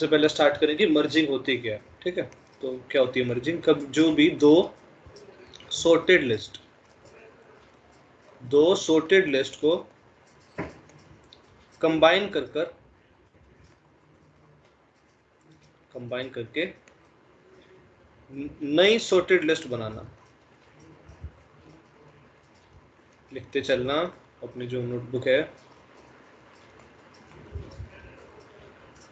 सबसे पहले स्टार्ट करेंगे मर्जिंग होती क्या है, ठीक है। तो क्या होती है मर्जिंग? कब जो भी दो सॉर्टेड लिस्ट को कंबाइन करके नई सॉर्टेड लिस्ट बनाना। लिखते चलना अपनी जो नोटबुक है।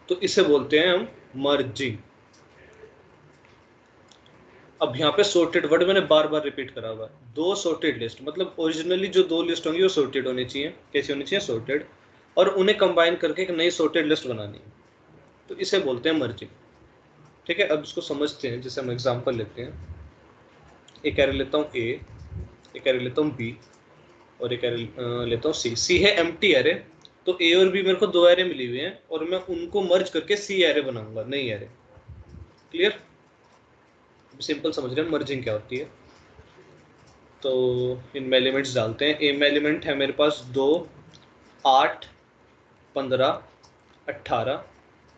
तो इसे बोलते हैं हम मर्जिंग। अब यहाँ पे सॉर्टेड वर्ड मैंने बार बार रिपीट करा हुआ है। दो सॉर्टेड लिस्ट मतलब ओरिजिनली जो दो लिस्ट होंगी वो सॉर्टेड होनी चाहिए। कैसी होनी चाहिए? सॉर्टेड। और उन्हें कंबाइन करके एक नई सॉर्टेड लिस्ट बनानी है, तो इसे बोलते हैं मर्जिंग। ठीक है, अब इसको समझते हैं। जैसे हम एग्जांपल लेते हैं, एक एरे लेता हूँ ए, एक एरे लेता हूँ बी, और एक एरे लेता हूँ सी। सी है एम्प्टी एरे, तो ए और बी मेरे को दो एरे मिली हुई हैं और मैं उनको मर्ज करके सी एरे बनाऊंगा, नई एरे। क्लियर? सिंपल समझ रहे हैं मर्जिंग क्या होती है। तो इनमें एलिमेंट्स डालते हैं। ए में एलिमेंट है मेरे पास 2, 8, 15, 18।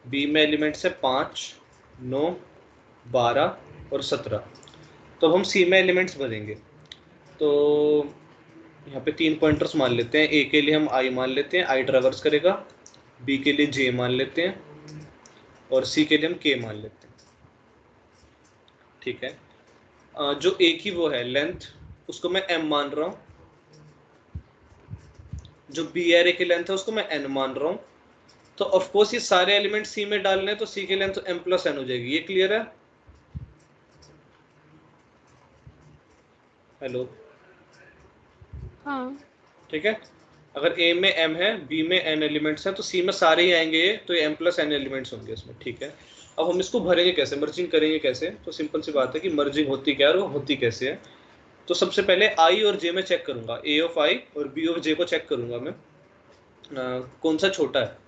बी में एलिमेंट्स है 5, 9, 12 और 17। तो हम सी में एलिमेंट्स भरेंगे। तो यहाँ पे 3 पॉइंटर्स मान लेते हैं। ए के लिए हम आई मान लेते हैं, आई ट्रेवर्स करेगा। बी के लिए जे मान लेते हैं और सी के लिए हम के मान लेते हैं। ठीक है, जो ए की वो है लेंथ, उसको मैं एम मान रहा हूँ। जो बी एरे की लेंथ है उसको मैं एन मान रहा हूँ। तो ऑफ कोर्स ये सारे एलिमेंट सी में डालने हैं, तो सी की लेंथ एम प्लस एन हो जाएगी। ये क्लियर है? हेलो? हाँ। ठीक है, अगर ए में एम है, बी में एन एलिमेंट्स हैं, तो सी में सारे ही आएंगे तो ये एम प्लस एन एलिमेंट्स होंगे इसमें। ठीक है, अब हम इसको भरेंगे कैसे, मर्जिंग करेंगे कैसे? तो सिंपल सी बात है कि मर्जिंग होती क्या है और वो होती कैसे है। तो सबसे पहले आई और जे में चेक करूंगा, ए ऑफ आई और बी ऑफ जे को चेक करूंगा मैं, कौन सा छोटा है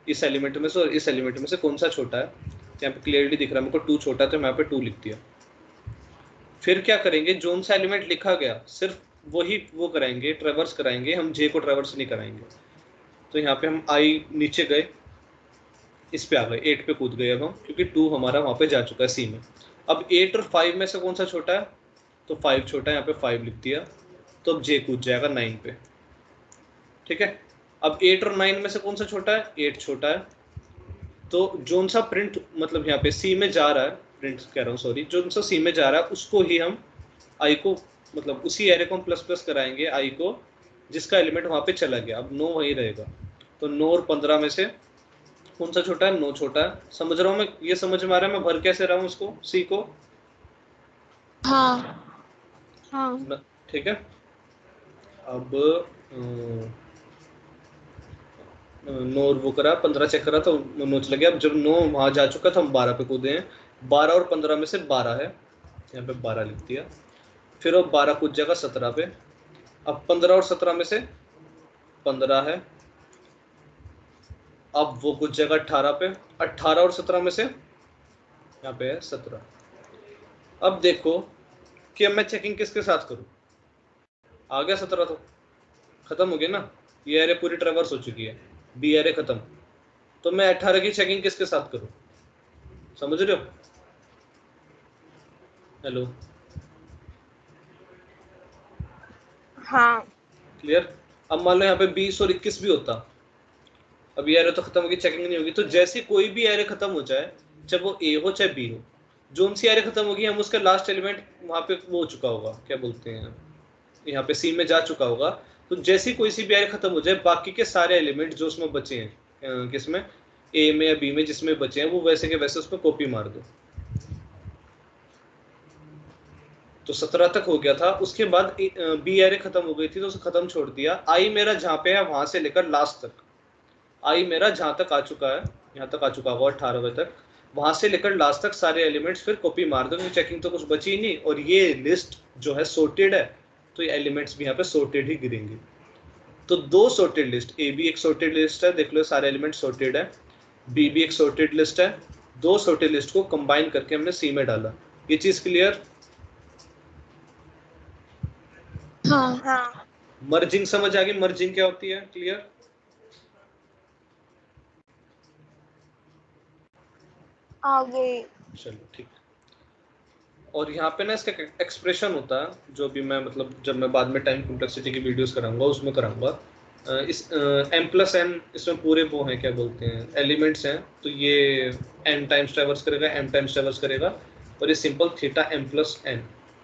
इस एलिमेंट में से और इस एलिमेंट में से कौन सा छोटा है। यहाँ पे क्लियरली दिख रहा है मेरे को 2 छोटा है, तो मैं यहाँ पे 2 लिख दिया। फिर क्या करेंगे, जोन सा एलिमेंट लिखा गया सिर्फ वही वो कराएंगे, ट्रेवर्स कराएंगे, हम जे को ट्रेवर्स नहीं कराएंगे। तो यहाँ पे हम आई नीचे गए, इस पे आ गए, 8 पे कूद गए अब हम, क्योंकि 2 हमारा वहां पे जा चुका है सी में। अब 8 और 5 में से कौन सा छोटा है? तो 5 छोटा है, यहाँ पे 5 लिख दिया। तो अब जे कूद जाएगा 9 पे। ठीक है, अब 8 और 9 में से कौन सा छोटा है? 8 छोटा है। तो जोन सा प्रिंट मतलब यहाँ पे सी में जा रहा है, प्रिंट कह रहा हूँ सॉरी, जोन सा सी में जा रहा है उसको ही हम आई को मतलब उसी एरे को हम प्लस प्लस कराएंगे आई को, जिसका एलिमेंट वहां पे चला गया। अब 9 वहीं रहेगा। तो 9 और 15 में से कौन सा छोटा है? 9 छोटा है। समझ रहा हूँ मैं, ये समझ में आ रहा है मैं भर कैसे रहा हूँ उसको, सी को? हाँ। हाँ। ठीक है, अब 9 वो करा, 15 चेक करा तो 9 चला गया। अब जब 9 वहां जा चुका था, हम 12 पे कूदे हैं। 12 और 15 में से 12 है, यहाँ पे 12 लिख दिया। फिर अब 12 कूद जाएगा 17 पे। अब 15 और 17 में से 15 है। अब वो कूद जाएगा 18 पे। 18 और 17 में से यहाँ पे है 17। अब देखो कि अब मैं चेकिंग किसके साथ करूं। आ गया 17, तो खत्म हो गया ना, ये एरे पूरी ट्रेवर्स हो चुकी है, बी एरे खत्म। तो मैं 18 की चेकिंग किसके साथ करूं? समझ रहे हो? हेलो? हाँ। क्लियर? अब मान लो यहाँ पे 20 और 21 भी होता, अब ये एरे तो खत्म होगी, चेकिंग नहीं होगी। तो जैसे कोई भी एरे खत्म हो जाए, चाहे वो ए हो चाहे बी हो, जोन सी एरे खत्म होगी, हम उसका लास्ट एलिमेंट वहां पे वो हो चुका होगा, क्या बोलते हैं, यहाँ पे सी में जा चुका होगा। तो जैसी कोई सी भी एरे खत्म हो जाए, बाकी के सारे एलिमेंट जो उसमें बचे हैं, किसमें, ए में या बी में, जिसमें बचे हैं, वो वैसे के वैसे उसमें कॉपी मार दो। तो 17 तक हो गया था। उसके बाद बी एरे खत्म हो गई थी तो उसे खत्म छोड़ दिया। आई मेरा जहाँ पे है वहां से लेकर लास्ट तक, आई मेरा जहां तक आ चुका है, यहाँ तक आ चुका होगा 18वें तक, वहां से लेकर लास्ट तक सारे एलिमेंट्स फिर कॉपी मार दो, क्योंकि चेकिंग तो कुछ बची ही नहीं। और ये लिस्ट जो है सॉर्टेड है, तो ये एलिमेंट्स भी यहाँ पे सॉर्टेड ही गिरेंगे। तो दो सॉर्टेड लिस्ट, ए भी एक सॉर्टेड लिस्ट है, देख लो सारे एलिमेंट सॉर्टेड है, बी भी एक सॉर्टेड लिस्ट है। दो सॉर्टेड लिस्ट को कंबाइन करके हमने सी में डाला। ये चीज क्लियर? हाँ। हाँ। मर्जिंग समझ आ गई? मर्जिंग क्या होती है? क्लियर? आ गई। चलो ठीक। और यहाँ पे ना इसका एक्सप्रेशन होता है, जो भी मैं मतलब जब मैं बाद में टाइम कॉम्प्लेक्सिटी की वीडियोस कराऊंगा उसमें कराऊंगा। इस m+n इसमें पूरे वो हैं, क्या बोलते हैं, एलिमेंट्स हैं, तो ये n टाइम्स ट्रैवर्स करेगा, m टाइम्स ट्रैवर्स करेगा, और ये simple theta m+n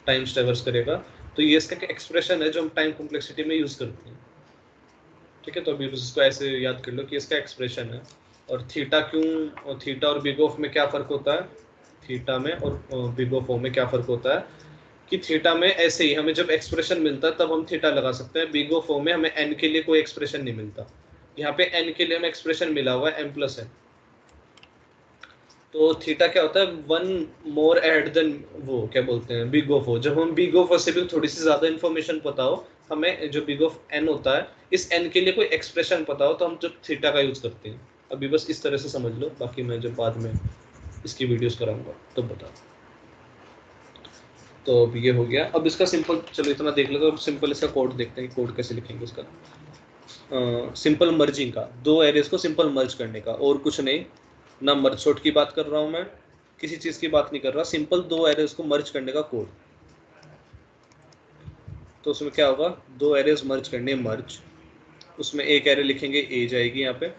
times traverse करेगा। तो ये इसका एक्सप्रेशन है जो हम टाइम कॉम्प्लेक्सिटी में यूज करते हैं। ठीक है, तो अभी बस इसको ऐसे याद कर लो कि इसका एक्सप्रेशन है। और थीटा क्यों, और थीटा और बिग ऑफ में क्या फ़र्क होता है, थीटा में और बिग ऑफ ओ में क्या फ़र्क होता है, कि थीटा में ऐसे ही हमें जब एक्सप्रेशन मिलता है तब हम थीटा लगा सकते हैं, बिग ऑफ ओ में हमें एन के लिए कोई एक्सप्रेशन नहीं मिलता। यहाँ पे एन के लिए हमें एक्सप्रेशन मिला हुआ है m+n। तो थीटा क्या होता है, वन मोर एड देन वो क्या बोलते हैं बिग ऑफ ओ। जब हम बिग ऑफ ओ से भी थोड़ी सी ज़्यादा इन्फॉर्मेशन पता हो हमें, जो बिग ऑफ एन होता है, इस एन के लिए कोई एक्सप्रेशन पता हो, तो हम जब थीटा का यूज़ करते हैं। अभी बस इस तरह से समझ लो, बाकी मैं जब बाद में इसकी वीडियोस कराऊंगा तो बता। तो अब ये हो गया। अब इसका सिंपल, चलो इतना देख लो, तो अब सिंपल इसका कोड देखते हैं, कोड कैसे लिखेंगे इसका। सिंपल मर्जिंग का, दो एरेज को सिंपल मर्ज करने का, और कुछ नहीं। ना मर्ज सॉर्ट की बात कर रहा हूँ मैं, किसी चीज़ की बात नहीं कर रहा, सिंपल दो एरेज को मर्ज करने का कोड। तो उसमें क्या होगा, दो एरेज मर्ज करने, मर्ज, उसमें एक एरे लिखेंगे ए जाएगी यहाँ पे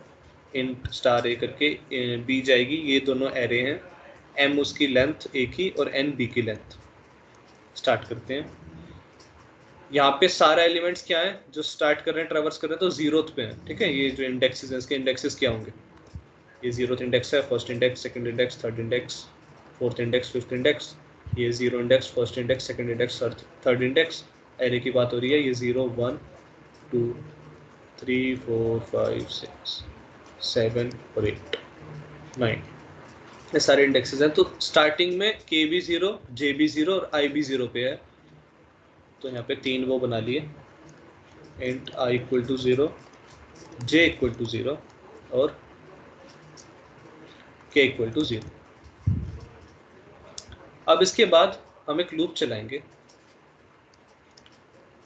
इंट स्टार ए करके, बी जाएगी, ये दोनों एरे हैं, एम उसकी लेंथ ए की और एन बी की लेंथ। स्टार्ट करते हैं। यहाँ पे सारे एलिमेंट्स क्या है जो स्टार्ट कर रहे हैं, ट्रैवर्स कर रहे हैं, तो जीरोथ पे है। ठीक है, ये जो इंडेक्सेस हैं इसके इंडेक्सेस क्या होंगे, ये जीरोथ इंडेक्स है, first index, second index, third index, fourth index, fifth index. ये zero index, first index, second index, third index. Array की बात हो रही है, ये 0 1 2 3 4 5 6 7 और 8 9, ये सारे इंडेक्सेस हैं। तो स्टार्टिंग में के भी 0, जे भी 0 और आई भी 0 पे है। तो यहाँ पे तीन वो बना लिए, int I equal to 0, j equal to 0 और के इक्वल टू 0। अब इसके बाद हम एक लूप चलाएंगे,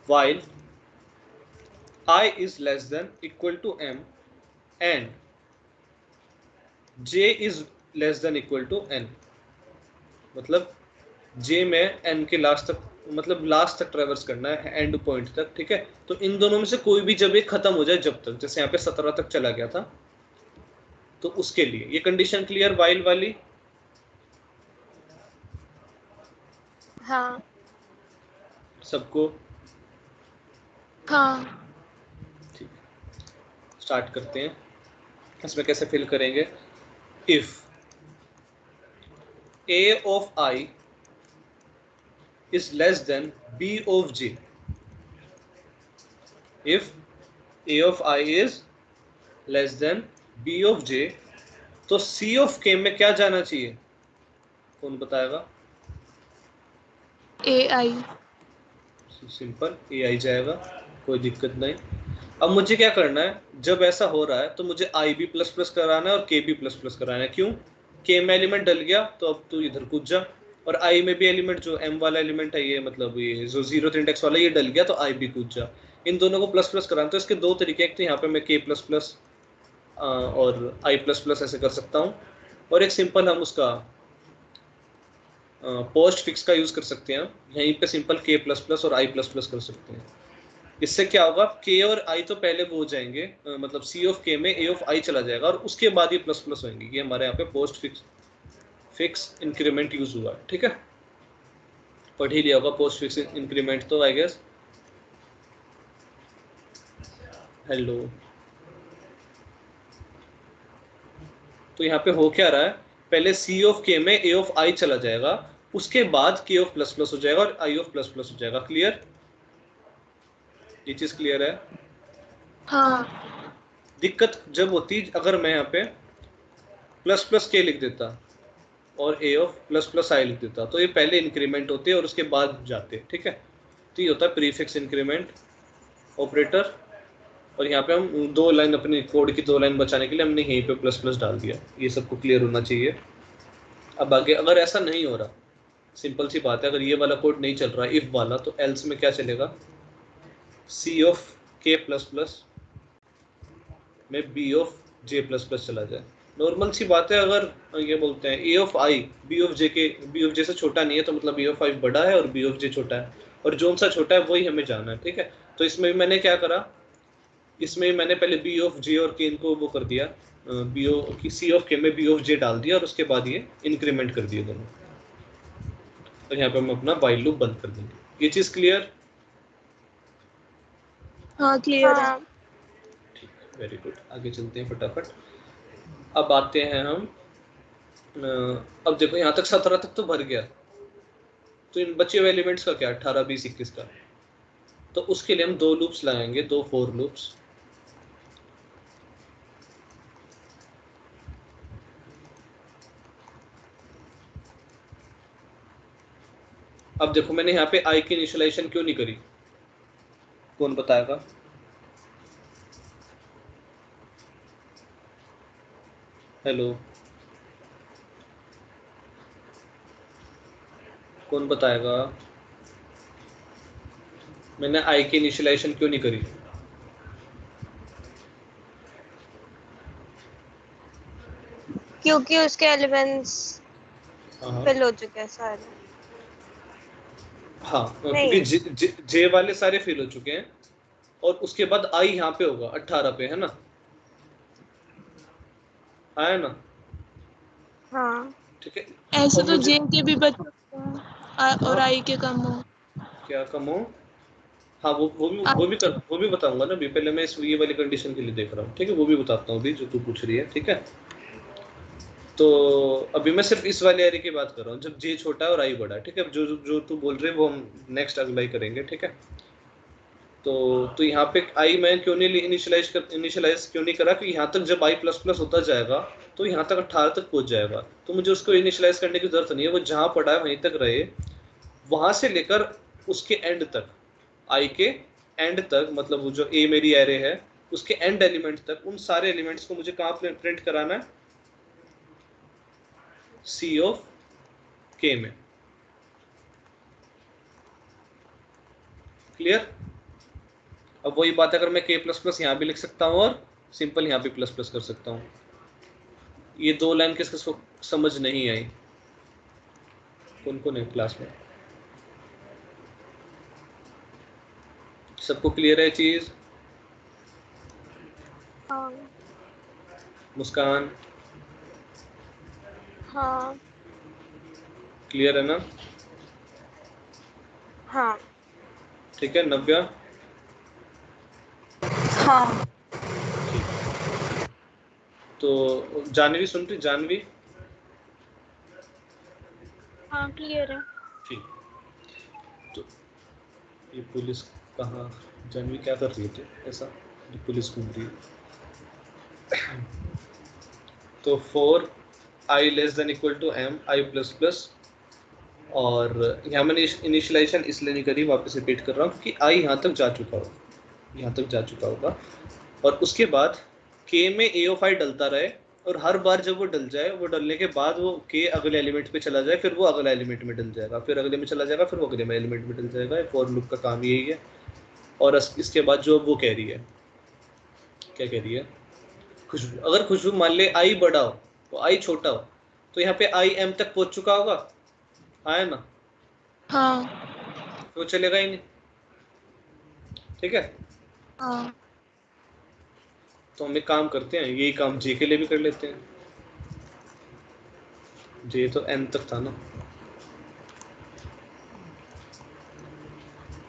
while I is less than equal to m and j is less than equal to n। मतलब j में n के लास्ट तक, मतलब लास्ट तक ट्रेवर्स करना है, एंड पॉइंट तक। ठीक है, तो इन दोनों में से कोई भी जब एक खत्म हो जाए, जब तक, जैसे यहाँ पे 17 तक चला गया था, तो उसके लिए ये कंडीशन क्लियर वाइल वाली। हाँ। सबको हाँ। ठीक, स्टार्ट करते हैं। इसमें कैसे फिल करेंगे, if a of I is less than b of j, if a of I is less than b of j, तो c of k में क्या जाना चाहिए, कौन बताएगा। ए आई। सिंपल ए आई जाएगा, कोई दिक्कत नहीं। अब मुझे क्या करना है, जब ऐसा हो रहा है तो मुझे आई भी प्लस प्लस कराना है और के भी प्लस प्लस कराना है। क्यों, के में एलिमेंट डल गया तो अब तू इधर कूद जा, और आई में भी एलिमेंट, जो एम वाला एलिमेंट है, ये मतलब ये जो जीरो इंडेक्स वाला, ये डल गया तो आई भी कूद जा। इन दोनों को प्लस प्लस कराना, तो इसके दो तरीके, एक तो यहाँ पे मैं के प्लस प्लस और आई प्लस प्लस ऐसे कर सकता हूँ, और एक सिंपल हम उसका पोस्ट फिक्स का यूज कर सकते हैं। यहीं पे सिंपल के प्लस प्लस और आई प्लस प्लस कर सकते हैं। इससे क्या होगा, के और आई तो पहले वो हो जाएंगे, मतलब सी ऑफ के में ए ऑफ आई चला जाएगा, और उसके बाद ये प्लस प्लस होंगे। ये हमारे यहाँ पे पोस्ट फिक्स इंक्रीमेंट यूज हुआ। ठीक है, पढ़ ही लिया होगा पोस्ट फिक्स इंक्रीमेंट तो, आई गेस। हेलो, तो यहाँ पे हो क्या रहा है, पहले सी ऑफ के में ए ऑफ आई चला जाएगा, उसके बाद के ऑफ प्लस प्लस हो जाएगा और आई ऑफ प्लस प्लस हो जाएगा। क्लियर, ये चीज क्लियर है। हाँ। दिक्कत जब होती अगर मैं यहाँ पे प्लस प्लस के लिख देता और ए ऑफ प्लस प्लस आई लिख देता, तो ये पहले इंक्रीमेंट होते हैं और उसके बाद जाते। ठीक है, तो ये होता है प्रीफिक्स इंक्रीमेंट ऑपरेटर। और यहाँ पे हम दो लाइन, अपनी कोड की दो लाइन बचाने के लिए हमने यहीं पे प्लस प्लस डाल दिया। ये सबको क्लियर होना चाहिए। अब आगे अगर ऐसा नहीं हो रहा, सिंपल सी बात है, अगर ये वाला कोड नहीं चल रहा इफ वाला, तो एल्स में क्या चलेगा, C of k plus plus में b of j plus plus चला जाए। नॉर्मल सी बात है, अगर ये बोलते हैं ए ऑफ आई बी ऑफ जे से छोटा नहीं है, तो मतलब ए ऑफ आई बड़ा है और बी ऑफ जे छोटा है, और जोन सा छोटा है वही हमें जानना है, ठीक है। तो इसमें भी मैंने क्या करा, इसमें मैंने पहले बी ऑफ जे और के इनको वो कर दिया, बी ओ की सी ऑफ के में बी ऑफ जे डाल दिया, और उसके बाद ये इंक्रीमेंट कर दिए दोनों, और यहाँ पे हम अपना वाइल लूप बंद कर देंगे। ये चीज क्लियर? हाँ क्लियर है। हाँ ठीक है, वेरी गुड। आगे चलते हैं फटाफट। अब आते हैं हम अब देखो यहाँ तक 17 तक तो भर गया, तो इन बचे हुए एलिमेंट्स का क्या, 18 20 21 का, तो उसके लिए हम दो लूप्स लगाएंगे, दो फोर लूप्स। अब देखो मैंने यहाँ पे आई की इनिशियलाइजेशन क्यों नहीं करी, कौन बताएगा? हेलो, कौन बताएगा मैंने आई की इनिशियलाइजेशन क्यों नहीं करी? क्योंकि उसके एलिमेंट्स हाँ फिल हो चुके हैं सारे। हाँ, नहीं। क्योंकि जे वाले सारे फिल हो चुके हैं, और उसके बाद आई यहाँ पे होगा 18 पे, है ना? है ना? हाँ ठीक है। ऐसे और तो मुझे जे के भी बच्चे और हाँ, आई के कम हो। क्या कम हो? हाँ, वो भी बताऊंगा ना, अभी पहले मैं इस ये वाली कंडीशन के लिए देख रहा हूँ, ठीक है, वो भी बताता हूँ अभी जो तू पूछ रही है, ठीक है। तो अभी मैं सिर्फ इस वाले एरे की बात कर रहा हूँ, जब जे छोटा है और आई बड़ा है, ठीक है। जो जो तू बोल रहे है वो हम नेक्स्ट अगला ही करेंगे, ठीक है। तो यहाँ पे आई मैं क्यों नहीं इनिशियलाइज क्यों नहीं करा, कि यहाँ तक जब आई प्लस प्लस होता जाएगा तो यहाँ तक 18 तक पहुंच जाएगा, तो मुझे उसको इनिशियलाइज करने की जरूरत नहीं है, वो जहाँ पड़ा है वहीं तक रहे, वहां से लेकर उसके एंड तक, आई के एंड तक, मतलब वो जो ए मेरी एरे है उसके एंड एलिमेंट तक, उन सारे एलिमेंट्स को मुझे कहाँ प्रिंट कराना है, सी ऑफ के में। क्लियर? अब वही बात है, अगर मैं के प्लस प्लस यहाँ भी लिख सकता हूँ और सिंपल यहाँ भी प्लस प्लस कर सकता हूँ। ये दो लाइन किसको समझ नहीं आई? कौन कौन है क्लास में? सबको क्लियर है चीज? हाँ मुस्कान हाँ क्लियर है ना? हाँ ठीक है। नव्या? हाँ तो जानवी सुन रही? जानवी? हाँ क्लियर है। ठीक। तो ये पुलिस कहाँ, जानवी क्या कर रही थी ऐसा, ये पुलिस घूम रही है? तो for I less than equal to m I plus plus, और यहाँ मैंने इनिशियलाइजेशन इसलिए नहीं करी, वापस रिपीट कर रहा हूँ, क्योंकि आई यहाँ तक जा चुका होगा, यहाँ तक जा चुका होगा, और उसके बाद के में ए ऑफ आई डलता रहे, और हर बार जब वो डल जाए, वो डलने के बाद वो के अगले एलिमेंट पे चला जाए, फिर वो अगले एलिमेंट में डल जाएगा, फिर अगले में चला जाएगा, फिर वो अगले में एलिमेंट में डल जाएगा। फॉर लूप का काम यही है। और इसके बाद जो वो कह रही है, क्या कह रही है, खुशबू, अगर खुशबू मान ले आई बड़ा हो तो आई छोटा हो, तो यहाँ पे आई एम तक पहुंच चुका होगा, है ना? हाँ तो चलेगा ही नहीं, ठीक है। हाँ तो हम एक काम करते हैं, यही काम जे के लिए भी कर लेते हैं। जे तो एन तक था ना,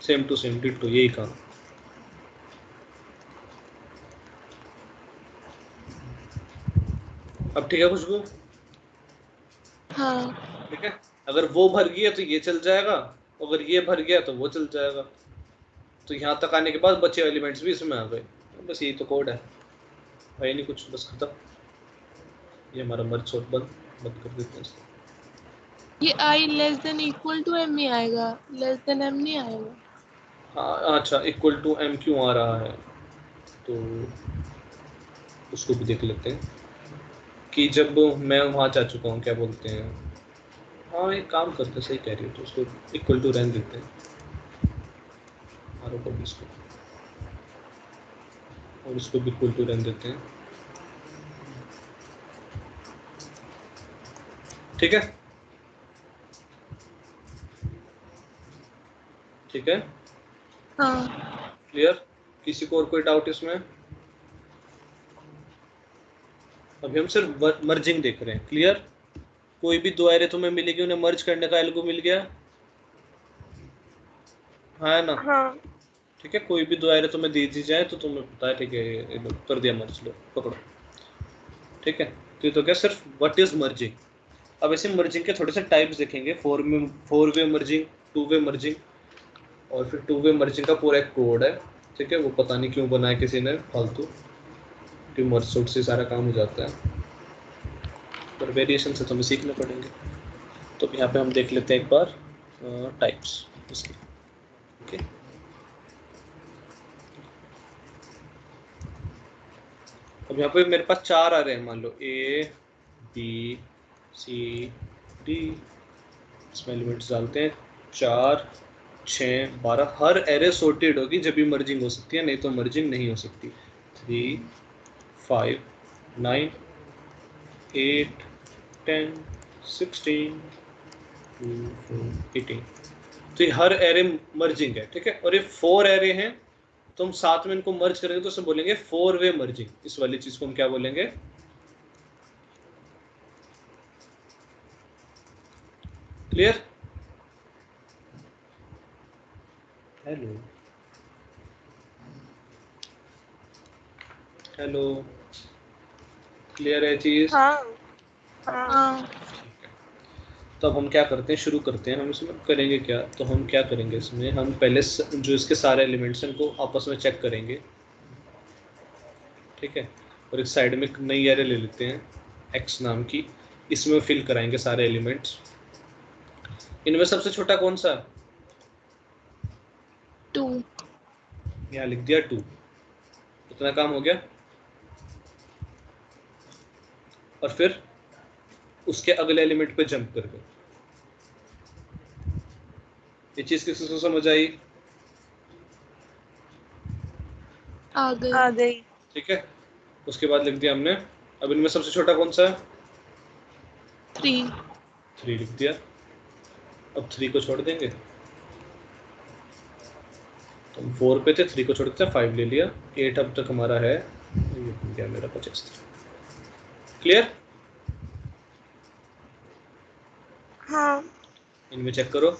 सेम टू सेम डिट्टो यही काम। अब ठीक है खुशबू? हाँ ठीक है। अगर वो भर गया तो ये चल जाएगा, अगर ये भर गया तो वो चल जाएगा, तो यहाँ तक आने के बाद बचे एलिमेंट्स भी इसमें आ गए। बस यही तो कोड है भाई, नहीं कुछ, बस खत्म। ये हमारा मर्ज शॉट बंद कर देते हैं इसको। ये I less than equal to M ही आएगा, लेस देन एम नहीं आएगा। हाँ अच्छा, इक्वल टू एम क्यों आ रहा है, तो उसको भी देख लेते हैं, कि जब मैं वहाँ जा चुका हूँ, क्या बोलते हैं, हाँ एक काम करते, सही कह रही हो, तो उसको इक्वल टू रहने देते हैं, इसको, और इसको भी इक्वल टू रहने देते हैं। ठीक है, ठीक है, हाँ क्लियर। किसी को और कोई डाउट इसमें? अभी हम सिर्फ मर्जिंग देख रहे हैं, क्लियर। कोई भी दो एरे तुम्हें मिलेगी, उन्हें मर्ज करने का एल्गो मिल गया, हाँ है ना? हाँ ठीक है, कोई भी दो एरे तुम्हें दे दी जाए तो तुम्हें पता है, ठीक है, ये लो कर दिया मर्ज, लो पकड़ो, ठीक है। तो क्या सिर्फ व्हाट इज मर्जिंग। अब ऐसे मर्जिंग के थोड़े से टाइप्स देखेंगे, four way merging, two way merging, और फिर टू वे मर्जिंग का पूरा एक कोड है, ठीक है। वो पता नहीं क्यों बनाया किसी ने फालतू, कि मर्ज सूट से सारा काम हो जाता है, पर वेरिएशन से तो हमें सीखने पड़ेंगे। तो यहाँ पे हम देख लेते हैं एक बार टाइप्स इसके, ओके। अब यहाँ पे मेरे पास चार आ रहे हैं, मान लो ए बी सी डी, इसमें एलिमेंट्स डालते हैं 4 6 12। हर एरे सॉर्टेड होगी जब भी मर्जिंग हो सकती है, नहीं तो मर्जिंग नहीं हो सकती। 3 5 9 8 10 16 2 4 18। तो ये हर एरे मर्जिंग है, ठीक है। और ये 4 एरे हैं, तो हम साथ में इनको मर्ज करेंगे तो उसे बोलेंगे 4 वे मर्जिंग। इस वाली चीज को हम क्या बोलेंगे? क्लियर? हेलो हेलो, क्लियर है चीज? हाँ हाँ हाँ तो अब हम क्या करते हैं, शुरू करते हैं। हम इसमें करेंगे क्या, तो हम क्या करेंगे इसमें, हम पहले जो इसके सारे एलिमेंट्स हैं उनको आपस में चेक करेंगे, ठीक है। और एक साइड में एक नई एरे ले लेते हैं x नाम की, इसमें फिल कराएंगे सारे एलिमेंट्स। इनमें सबसे छोटा कौन सा? 2। यहाँ लिख दिया 2, इतना काम हो गया। और फिर उसके अगले एलिमेंट पे जंप कर गए। ये चीज किसी को समझ आई? आ गई। आ गई। ठीक है, उसके बाद लिख दिया हमने। अब इनमें सबसे छोटा कौन सा है? 3। 3 लिख दिया। अब 3 को छोड़ देंगे, तो हम 4 पे थे, 3 को छोड़ देते 5 ले लिया। 8 अब तक हमारा है, ये बन गया मेरा 25। क्लियर? हाँ इनमें चेक करो,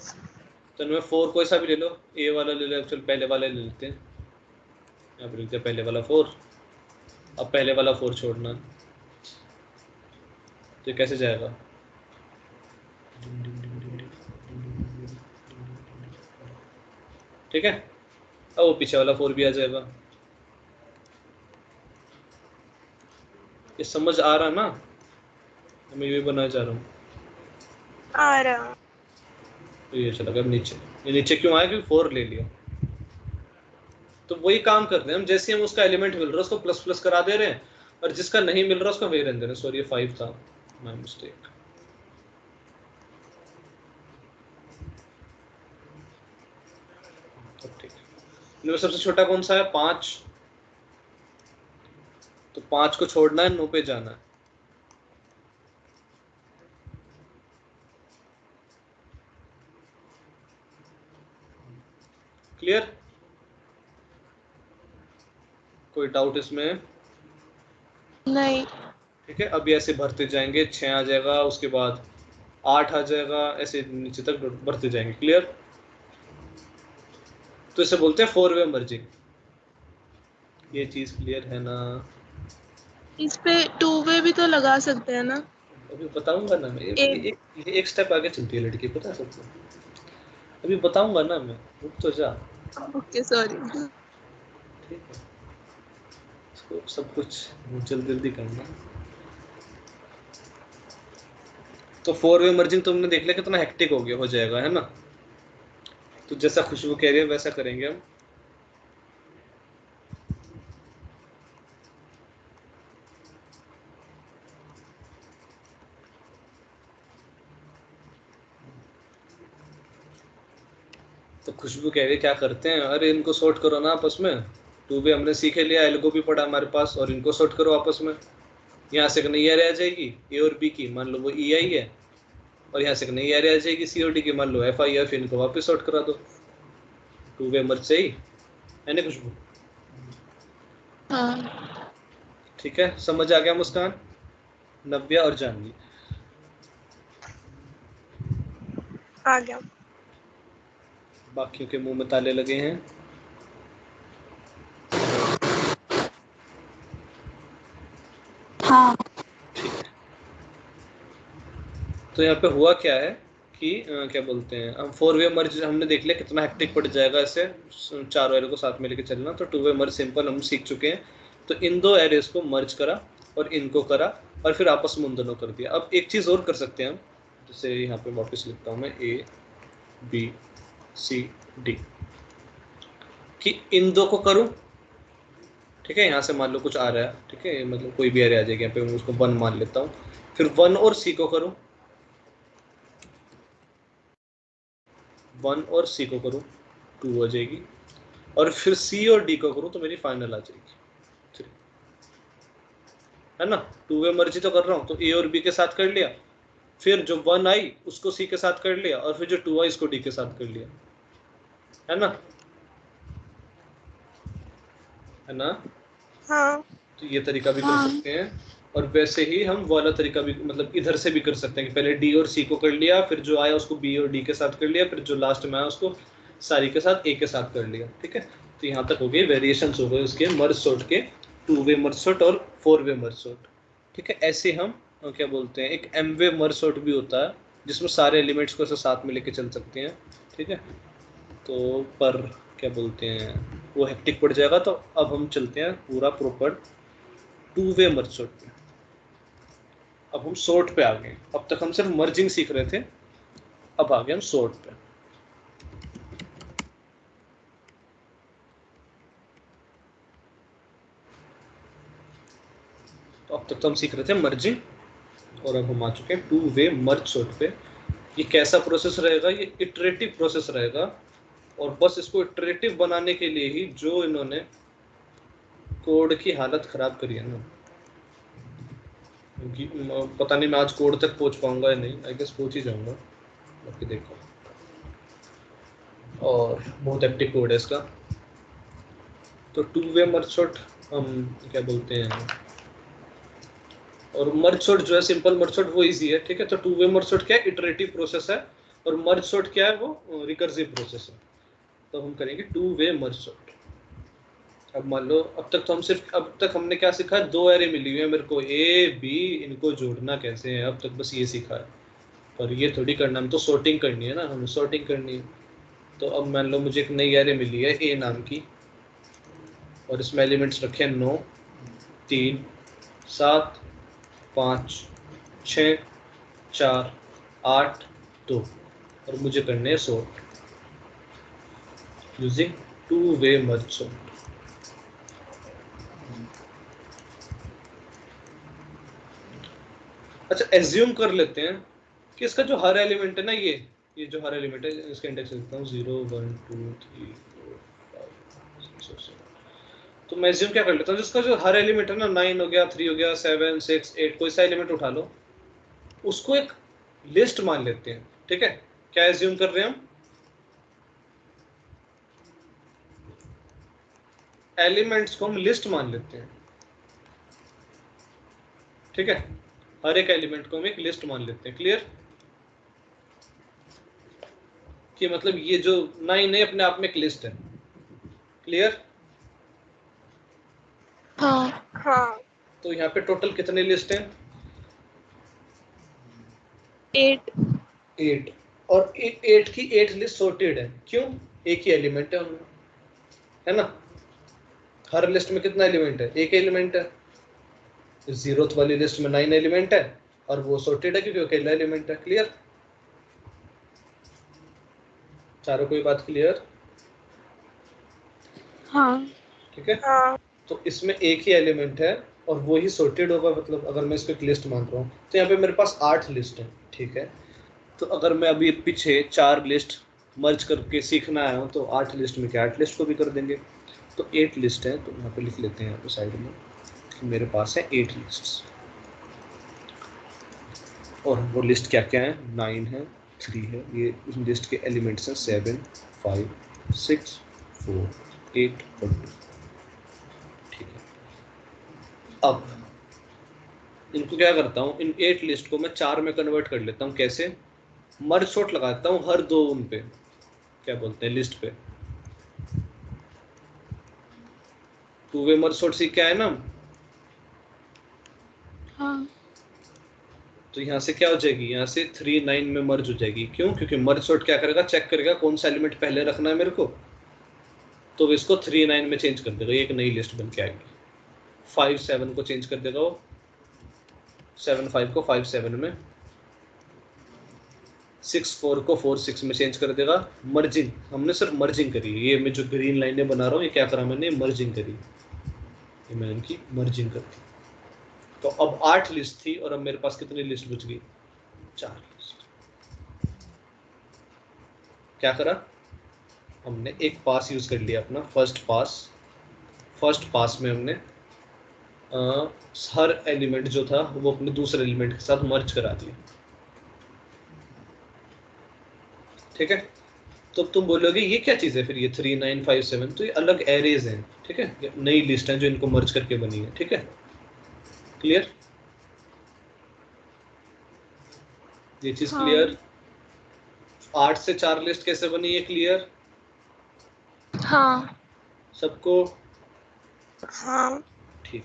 तो इनमें 4 कोई सा भी ले लो, ए वाला ले लो, चल पहले वाला ले लेते हैं। यहाँ पे लिख दिया पहले वाला 4। अब पहले वाला 4 छोड़ना, तो ये कैसे जाएगा? ठीक है, अब वो पीछे वाला 4 भी आ जाएगा। ये समझ आ रहा ना? मैं ये बनाना चाह रहा हूँ। आ रहा। तो ये चला गया नीचे। ये नीचे क्यों आया? क्योंकि 4 ले लिया। तो वही काम करते हैं हम, जैसे हम उसका एलिमेंट मिल रहा है उसको प्लस प्लस करा दे रहे हैं, और जिसका नहीं मिल रहा उसको वही रहने दे रहे हैं। सॉरी, ये 5 था, माय मिस्टेक। ठीक है, इनमें सबसे छोटा कौन सा है? 5। तो 5 को छोड़ना है, 9 पे जाना है। क्लियर? कोई डाउट इसमें? नहीं। ठीक है, अब ये ऐसे भरते जाएंगे, 6 आ जाएगा, उसके बाद 8 आ जाएगा, ऐसे नीचे तक भरते जाएंगे। क्लियर? तो इसे बोलते हैं 4 वे मर्जिंग। ये चीज क्लियर है ना? इस पे 2 वे भी तो लगा सकते हैं ना? अभी बताऊंगा ना मैं, एक। ये एक स्टेप आगे चलती है लड़की, पता है सबको। अभी बताऊंगा ना मैं, रुक तो जा। Okay sorry. ठीक है, इसको सब कुछ जल्दी जल्दी करना। तो 4 वे मर्जिंग तुमने देख लिया कितना हेक्टिक हो गया, हो जाएगा, है ना? तो जैसा खुशबू कह रही है वैसा करेंगे हम। तो खुशबू कह रही है क्या करते हैं, अरे इनको सॉर्ट करो ना आपस में। 2 भी हमने सीखे लिया, एल्गो भी पड़ा हमारे पास, और इनको सॉर्ट करो आपस में। यहाँ से एक नई एरे आ जाएगी ए और बी की, मान लो वो ई आई है, और यहाँ से एक नई एरे आ जाएगी सी और डी की, मान लो एफ आई एफ, इनको वापस सॉर्ट करा दो, टू वे मर्ज से ही है ना खुशबू? हाँ ठीक है, समझ आ गया मुस्कान, नव्या और जानवी? आ गया। बाकियों के मुंह में ताले लगे हैं। हाँ ठीक है, तो यहाँ पे हुआ क्या है कि क्या बोलते हैं, हम फोर वे मर्ज हमने देख लिया कितना हेक्टिक पड़ जाएगा ऐसे चारों एरे को साथ में लेके चलना, तो टू वे मर्ज सिंपल हम सीख चुके हैं। तो इन दो एरेस को मर्ज करा और इनको करा और फिर आपस में उन दोनों कर दिया। अब एक चीज और कर सकते हैं हम, जैसे यहाँ पे वापस लिखता हूँ मैं ए बी सी डी, कि इन दो को करूँ, ठीक है, यहाँ से मान लो कुछ आ रहा है, ठीक है, मतलब कोई भी एरे आ जाएगी, यहाँ पे मैं उसको 1 मान लेता हूँ, फिर 1 और सी को करूँ, 1 और सी को करूँ 2 हो जाएगी, और फिर सी और डी को करूँ तो मेरी फाइनल आ जाएगी 3, है ना? टू वे मर्जी तो कर रहा हूँ, तो ए और बी के साथ कर लिया, फिर जो 1 आई उसको सी के साथ कर लिया, और फिर जो 2 आई इसको डी के साथ कर लिया, है ना? है ना? हाँ तो ये तरीका भी कर सकते हैं। और वैसे ही हम वाला तरीका भी मतलब इधर से भी कर सकते हैं कि पहले डी और सी को कर लिया, फिर जो आया उसको बी और डी के साथ कर लिया, फिर जो लास्ट में आया उसको सारी के साथ ए के साथ कर लिया, ठीक है? तो यहाँ तक हो गए वेरिएशंस हो गए उसके मर्ज सॉर्ट के, टू वे मर्ज सॉर्ट और फोर वे मर्ज सॉर्ट, ठीक है? ऐसे हम क्या बोलते हैं, एक एम वे मर्ज सॉर्ट भी होता है जिसमें सारे एलिमेंट्स को ऐसे साथ में लेके चल सकते हैं, ठीक है? तो पर क्या बोलते हैं, वो हेक्टिक पड़ जाएगा, तो अब हम चलते हैं पूरा proper two way merge sort पे। अब हम सॉर्ट पे आ गए, अब तक हम सिर्फ मर्जिंग सीख रहे थे, अब आ गए हम सॉर्ट पे। तो अब तक तो हम सीख रहे थे मर्जिंग, और अब हम आ चुके हैं टू वे मर्ज सॉर्ट पे। ये कैसा प्रोसेस रहेगा? ये इटरेटिव प्रोसेस रहेगा, और बस इसको इटरेटिव बनाने के लिए ही जो इन्होंने कोड की हालत खराब करी है ना, पता नहीं मैं आज कोड तक पहुंच पाऊंगा या नहीं, आई गेस पहुंच ही जाऊंगा, बाकी देखो, और बहुत एक्टिव कोड है इसका। तो टू वे मर्ज सॉर्ट हम क्या बोलते हैं, और मर्ज सॉर्ट जो है सिंपल मर्ज सॉर्ट वो इजी है, ठीक है? तो टू वे मर्ज सॉर्ट क्या है? इटरेटिव प्रोसेस है, और मर्ज सॉर्ट क्या है? वो रिकर्सिव प्रोसेस है। तो हम करेंगे टू वे मर्ज सॉर्ट। अब मान लो अब तक हमने क्या सीखा है? दो एरे मिली हुई है मेरे को ए बी, इनको जोड़ना कैसे है, अब तक बस ये सीखा है। पर ये थोड़ी करना, हम तो सॉर्टिंग करनी है ना, हमें सॉर्टिंग करनी है। तो अब मान लो मुझे एक नई एरे मिली है ए नाम की, और इसमें एलिमेंट्स रखे हैं 9 3 7 5 6 4 8 2, और मुझे करने हैं sort using two way merge sort. अच्छा, एज्यूम कर लेते हैं कि इसका जो हर एलिमेंट है ना, ये जो हर एलिमेंट है, इसका इंडेक्स लिखता हूँ 0 1 2 3 4 5 6 7। तो मैं एज्यूम क्या कर लेता हूँ, जिसका जो हर एलिमेंट है ना, 9 हो गया, 3 हो गया, 7 6 8, कोई सा एलिमेंट उठा लो, उसको एक लिस्ट मान लेते हैं, ठीक है? क्या एज्यूम कर रहे हैं हम? एलिमेंट्स को हम लिस्ट मान लेते हैं, ठीक है? हर एक एलिमेंट को हम एक लिस्ट मान लेते हैं। क्लियर? कि मतलब ये जो 9 है अपने आप में एक लिस्ट है। क्लियर? हाँ हाँ तो यहाँ पे टोटल कितने लिस्ट हैं? 8 8, और 8 की 8 लिस्ट सॉर्टेड है, क्यों? एक ही एलिमेंट है उनमें, है ना? हर लिस्ट में कितना एलिमेंट है? एक एलिमेंट है। जीरोथ वाली लिस्ट में 9 एलिमेंट है, और वो सॉर्टेड है क्योंकि अकेला एलिमेंट है। क्लियर? चारों कोई बात क्लियर? हाँ ठीक है, हाँ तो इसमें एक ही एलिमेंट है और वो ही सॉर्टेड होगा, मतलब अगर मैं इसको एक लिस्ट मान रहा हूँ तो यहाँ पे मेरे पास 8 लिस्ट है, ठीक है? तो अगर मैं अभी पीछे 4 लिस्ट मर्ज करके सीखना आया हूँ, तो 8 लिस्ट में क्या 8 लिस्ट को भी कर देंगे, तो 8 लिस्ट है। तो यहाँ पे लिख लेते हैं यहाँ पे साइड में कि मेरे पास है 8 लिस्ट्स। और वो लिस्ट क्या क्या है, 9 है, 3 है, ये उस लिस्ट के एलिमेंट्स हैं 7, 5, 6, 4, 8 और 2। ठीक है, अब इनको क्या करता हूँ, इन 8 लिस्ट को मैं 4 में कन्वर्ट कर लेता हूँ। कैसे? मर्ज सॉर्ट लगाता हूँ हर दो उन पे, क्या बोलते हैं, लिस्ट पे। 2 वे मर्ज सॉर्ट सीख के आए ना। हाँ। तो यहाँ से क्या हो जाएगी, यहाँ से 3, 9 में मर्ज हो जाएगी। क्यों? क्योंकि मर्ज सॉर्ट क्या करेगा, चेक करेगा कौन सा एलिमेंट पहले रखना है मेरे को, तो इसको 3, 9 में चेंज कर देगा, एक नई लिस्ट बन के आएगी। 5, 7 को चेंज कर देगा वो, 7, 5 को 5, 7 में, 6, 4 को 4, 6 में चेंज कर देगा। मर्जिंग, हमने सिर्फ मर्जिंग करी है। ये मैं जो ग्रीन लाइनें बना रहा हूँ, ये क्या करा मैंने, मर्जिंग करी, ये मैंने इनकी मर्जिंग कर दी। तो अब 8 लिस्ट थी और अब मेरे पास कितनी लिस्ट बच गई, 4 लिस्ट। क्या करा हमने, एक पास यूज कर लिया अपना, फर्स्ट पास में हमने हर एलिमेंट जो था वो अपने दूसरे एलिमेंट के साथ मर्ज करा दिया। ठीक है, तो तुम बोलोगे ये क्या चीज है फिर, ये 3, 9, 5, 7, तो ये अलग एरेज हैं। ठीक है, ये नई लिस्ट है जो इनको मर्ज करके बनी है। ठीक है, क्लियर, ये चीज हाँ। क्लियर। 8 से 4 लिस्ट कैसे बनी है, क्लियर हाँ। सबको? हाँ। ठीक,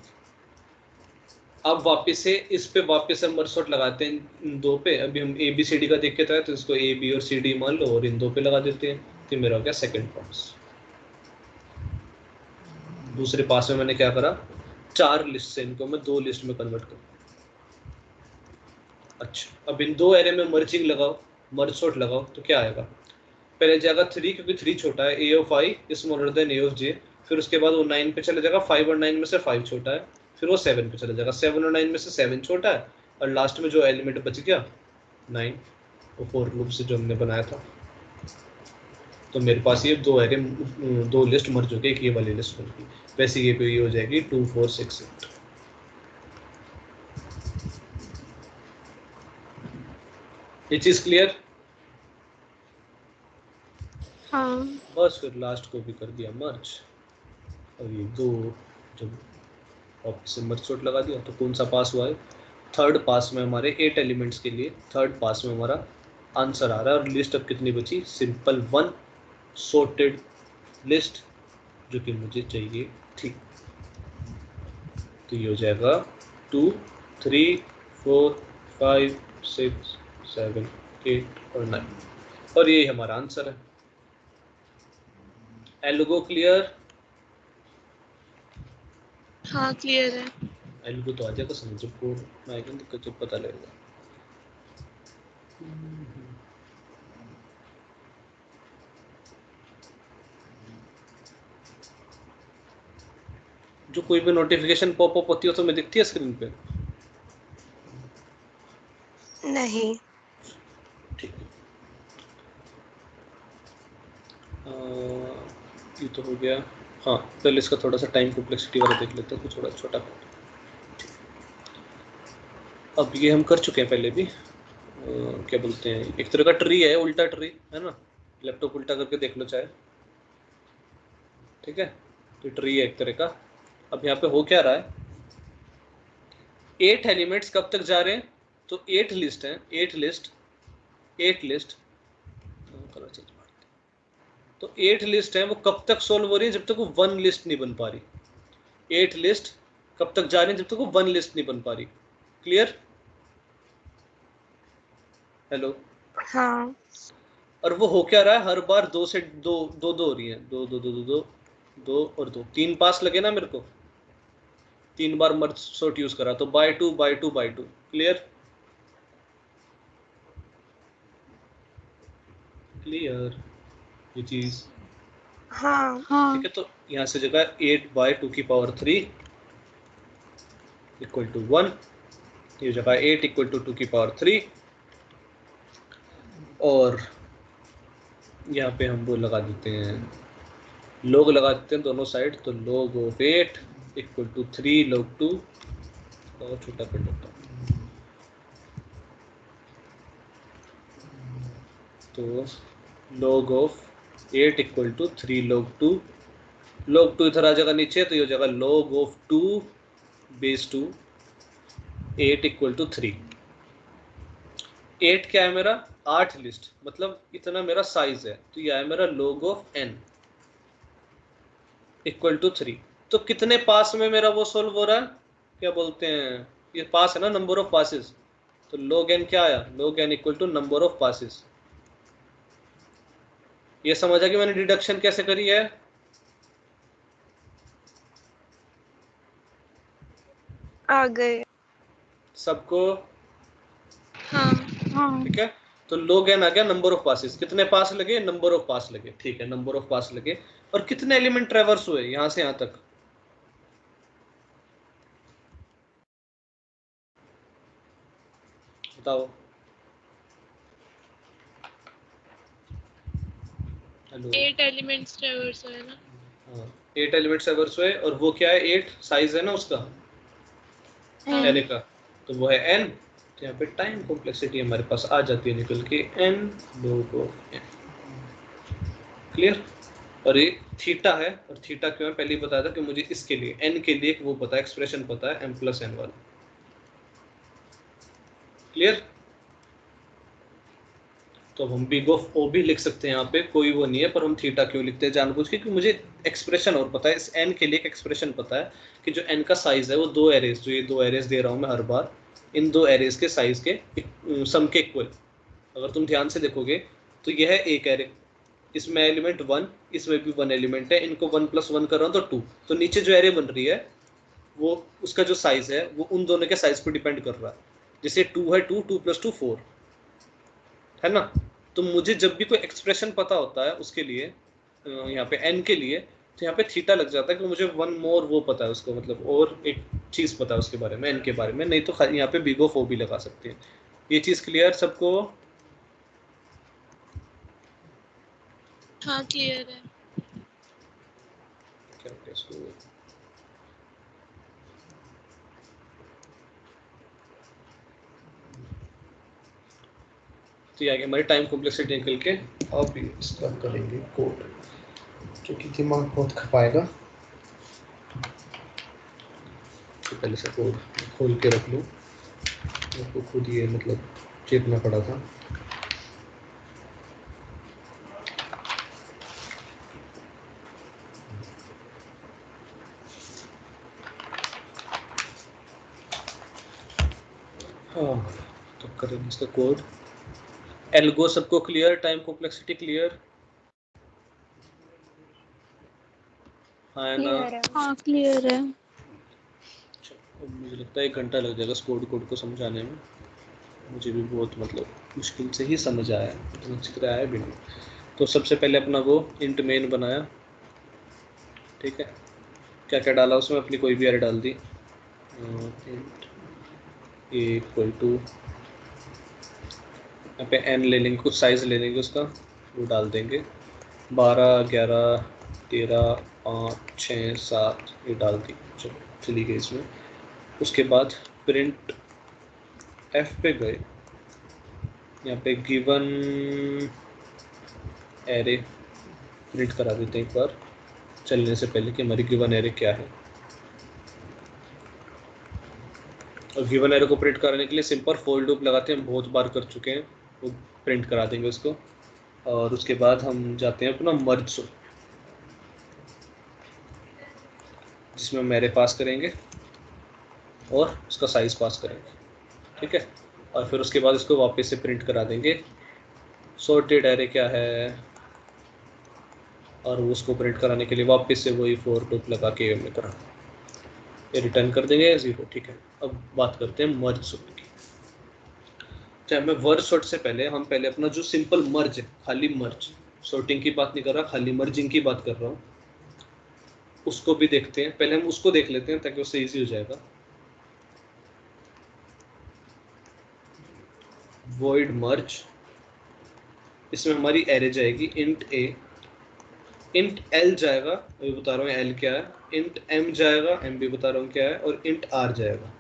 अब वापस से इस पे वापस हम मर्ज सॉर्ट लगाते हैं इन दो पे। अभी हम ए बी सी डी का देख के था, तो इसको ए बी और सी डी मान लो और इन दो पे लगा देते हैं। तो मेरा हो गया सेकंड पास। दूसरे पास में मैंने क्या करा, 4 लिस्ट से इनको मैं 2 लिस्ट में कन्वर्ट कर। अच्छा, अब इन दो एरे में मर्जिंग लगाओ, मर्ज सॉर्ट लगाओ, तो क्या आएगा, पहले जाएगा 3, क्योंकि 3 छोटा है, A of I is smaller than A of J. फिर उसके बाद वो 9 पे चला जाएगा, 5 और 9 में से 5 छोटा है। फिर वो 7 पे चला जाएगा, 7 और 9 में से 7 छोटा है। और लास्ट में जो एलिमेंट बच गया 9, वो फॉर लूप से जो हमने बनाया था। तो मेरे पास ये दो लिस्ट मर्ज हो गई, एक ये वाली लिस्ट बन गई। वैसे ये पे ये हो जाएगी 2, 4, 6, 8। ये चीज क्लियर? हाँ। बस फिर लास्ट को भी कर दिया मर्ज, और ये दो जब वापस से मर्ज सॉर्ट लगा दिया, तो कौन सा पास हुआ है, थर्ड पास में हमारे 8 एलिमेंट्स के लिए थर्ड पास में हमारा आंसर आ रहा है। और लिस्ट अब कितनी बची, सिंपल 1 सॉर्टेड लिस्ट जो कि मुझे चाहिए थी। तो ये हो जाएगा 2, 3, 4, 5, 6, 7, 8 और 9, और ये हमारा आंसर है। Algo clear? हाँ क्लियर है। एल्गो तो आ जाएगा समझ, जब आएगा दिक्कत जब पता लगेगा। जो कोई भी नोटिफिकेशन पॉपअप होती हो तो मैं दिखती है स्क्रीन पे? नहीं। ठीक है, ये तो हो गया। हाँ, पहले इसका थोड़ा सा टाइम कॉम्प्लेक्सिटी वाला देख लेते हैं, कुछ थोड़ा छोटा। अब ये हम कर चुके हैं पहले भी। क्या बोलते हैं, एक तरह का ट्री है, उल्टा ट्री है ना, लैपटॉप उल्टा करके देख लो चाहे। ठीक है, तो ट्री है एक तरह का। अब यहाँ पे हो क्या रहा है, 8 एलिमेंट्स कब तक जा रहे हैं, तो 8 लिस्ट है, 8 लिस्ट तो 8 लिस्ट है, वो कब तक सोल्व हो रही है, जब तक वो 1 लिस्ट नहीं बन पा रही। 8 लिस्ट कब तक जा रही है, जब तक वो 1 लिस्ट नहीं बन पा रही। क्लियर? हेलो? हाँ। और वो हो क्या रहा है, हर बार 2 से 2 हो रही है, 2 2 2 2 2 2 और 2, 3 पास लगे ना मेरे को, 3 बार मर्ज सॉर्ट यूज करा, तो by 2 by 2 by 2। Clear? Clear ये चीज? हाँ। हाँ। ठीक है, तो यहाँ से जगह 8 बाय 2 की पावर 3 इक्वल टू 1, ये जगह 8 इक्वल टू 2 की पावर 3, और यहाँ पे हम वो लगा देते हैं, log लगा देते हैं दोनों साइड, तो log of 8 equal to 3 log 2, और छोटा कर देता हूँ, तो log of 8 equal to 3 log 2, log 2 इधर आ जाएगा नीचे, तो ये हो जाएगा log of 2 base 2 8 equal to 3। 8 क्या है मेरा, 8 लिस्ट, मतलब इतना मेरा साइज है, तो ये है मेरा log of n equal to 3। तो कितने पास में मेरा वो सोल्व हो रहा है, क्या बोलते हैं, ये पास है ना, नंबर ऑफ पासेस, तो log n क्या आया, log n equal to number of passes. ये समझा कि मैंने डिडक्शन कैसे करी है। आ गए। सबको हाँ हाँ ठीक है, तो log n आ गया नंबर ऑफ पासेस, कितने पास लगे, नंबर ऑफ पास लगे, ठीक है, नंबर ऑफ पास लगे। और कितने एलिमेंट ट्रेवर्स हुए यहां से यहां तक, बताओ। हेलो, 8 एलिमेंट्स ट्रेवर्स है ना। हाँ 8 एलिमेंट ट्रेवर्स हुए, और वो क्या है, 8 साइज है ना उसका हाँ एरे का, तो वो है n। तो यहाँ पे टाइम कॉम्प्लेक्सिटी हमारे पास आ जाती है निकल के n log of n। Clear. और ये थीटा है, और थीटा क्यों है पहले ही बताया था कि मुझे इसके लिए n के लिए वो पता है, एक्सप्रेशन पता है, m प्लस n वाला। क्लियर। तो हम बिग ऑफ ओ भी लिख सकते हैं, यहाँ पे कोई वो नहीं है, पर हम थीटा क्यों लिखते हैं जानबूझ के, क्योंकि मुझे एक्सप्रेशन और पता है, इस n के लिए एक एक्सप्रेशन पता है कि जो n का साइज है वो दो एरेज, जो ये दो एरेज दे रहा हूँ मैं हर बार, इन दो एरेज के साइज के सम के इक्वल। अगर तुम ध्यान से देखोगे तो यह है एक एरे, इसमें एलिमेंट 1, इसमें भी 1 एलिमेंट है, इनको 1 + 1 कर रहा हूँ तो 2। तो नीचे जो एरे बन रही है वो उसका जो साइज है वो उन दोनों के साइज पर डिपेंड कर रहा है। जैसे 2 है, 2 2 + 2 4 है ना। तो मुझे जब भी कोई एक्सप्रेशन पता होता है उसके लिए, यहाँ पे n के लिए, तो यहाँ पे थीटा लग जाता है कि मुझे वन मोर वो पता है उसको, मतलब और एक चीज़ पता है उसके बारे में, n के बारे में, नहीं तो यहाँ पे बिग ऑफ ओ भी लगा सकते हैं। ये चीज़ क्लियर सबको। हाँ क्लियर है। क्या इसको, तो ये आ गया हमारी टाइम कॉम्प्लेक्सिटी निकल के। अब इसका करेंगे कोड, जो कि दिमाग बहुत खपाएगा, तो पहले से कोड खोल के रख लूँ, आपको खुद ये मतलब चेपना पड़ा था। हाँ, तो करेंगे इसका कोड। एल्गो सबको क्लियर, टाइम कॉम्प्लेक्सिटी क्लियर, हाँ ना। क्लियर है। हाँ क्लियर है। मुझे लगता है 1 घंटा लग जाएगा इस कोड को समझाने में, मुझे भी बहुत मतलब मुश्किल से ही समझ आया, इतना अच्छी तरह आया भी नहीं। तो सबसे पहले अपना वो इंट मेन बनाया, ठीक है, क्या क्या डाला उसमें, अपनी कोई भी एरे डाल दी, इंट ए इक्वल टू, यहाँ पे n ले लेंगे, कुछ साइज ले लेंगे उसका, वो डाल देंगे 12 11 13 5 6 7, ये डाल दी, चलो चली गई इसमें। उसके बाद प्रिंट f पे गए, यहाँ पे गिवन एरे प्रिंट करा देते हैं एक बार चलने से पहले कि हमारी गिवन एरे क्या है। और गिवन एरे को प्रिंट कराने के लिए सिंपल फॉर लूप लगाते हैं, हम बहुत बार कर चुके हैं, वो प्रिंट करा देंगे उसको। और उसके बाद हम जाते हैं अपना मर्ज, जिसमें हम एरे पास करेंगे और उसका साइज पास करेंगे, ठीक है। और फिर उसके बाद इसको वापस से प्रिंट करा देंगे सॉर्टेड एरे क्या है, और उसको प्रिंट कराने के लिए वापस से वही फॉर लूप लगा के में करा, ये रिटर्न कर देंगे 0, ठीक है। अब बात करते हैं मर्ज सॉर्ट की। चाहे मैं वर्ड सॉर्ट से पहले हम पहले अपना जो सिंपल मर्ज है, खाली मर्ज, सॉर्टिंग की बात नहीं कर रहा, खाली मर्जिंग की बात कर रहा हूँ, उसको भी देखते हैं। पहले हम उसको देख लेते हैं ताकि उससे इजी हो जाएगा। वॉइड मर्ज, इसमें हमारी एरे जाएगी इंट a, इंट l जाएगा, मैं बता रहा हूँ l क्या है, इंट m जाएगा, m भी बता रहा हूँ क्या है, और इंट r जाएगा।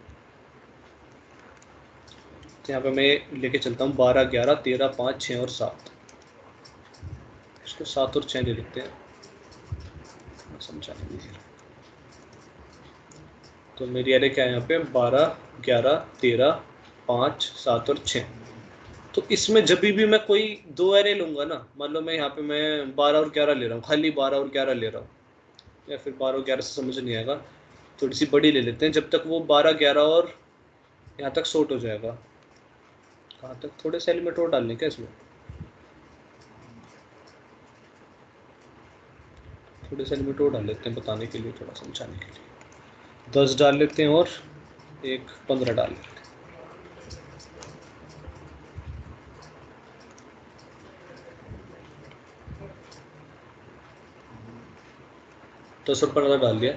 तो यहाँ पे मैं लेके चलता हूँ 12 11 13 5 6 और 7, इसको 7 और 6 ले लिखते हैं समझाने के लिए। तो मेरी एरे क्या है यहाँ पे 12, 11, 13, 5, 7 और 6। तो इसमें जब भी मैं कोई दो एरे लूंगा ना, मान लो मैं यहाँ पे मैं 12 और 11 ले रहा हूँ, खाली 12 और 11 ले रहा हूँ, या फिर 12 और 11 से समझ नहीं आएगा, थोड़ी सी बड़ी ले लेते हैं, जब तक वो 12, 11 और यहाँ तक सॉर्ट हो जाएगा। कहाँ तक? थोड़े से एलिमेंट और डालने क्या इसमें, थोड़े से एलिमेंट और डाल लेते हैं बताने के लिए, थोड़ा समझाने के लिए। 10 डाल लेते हैं और एक 15 डाल लेते हैं। 10 और 15 डाल दिया।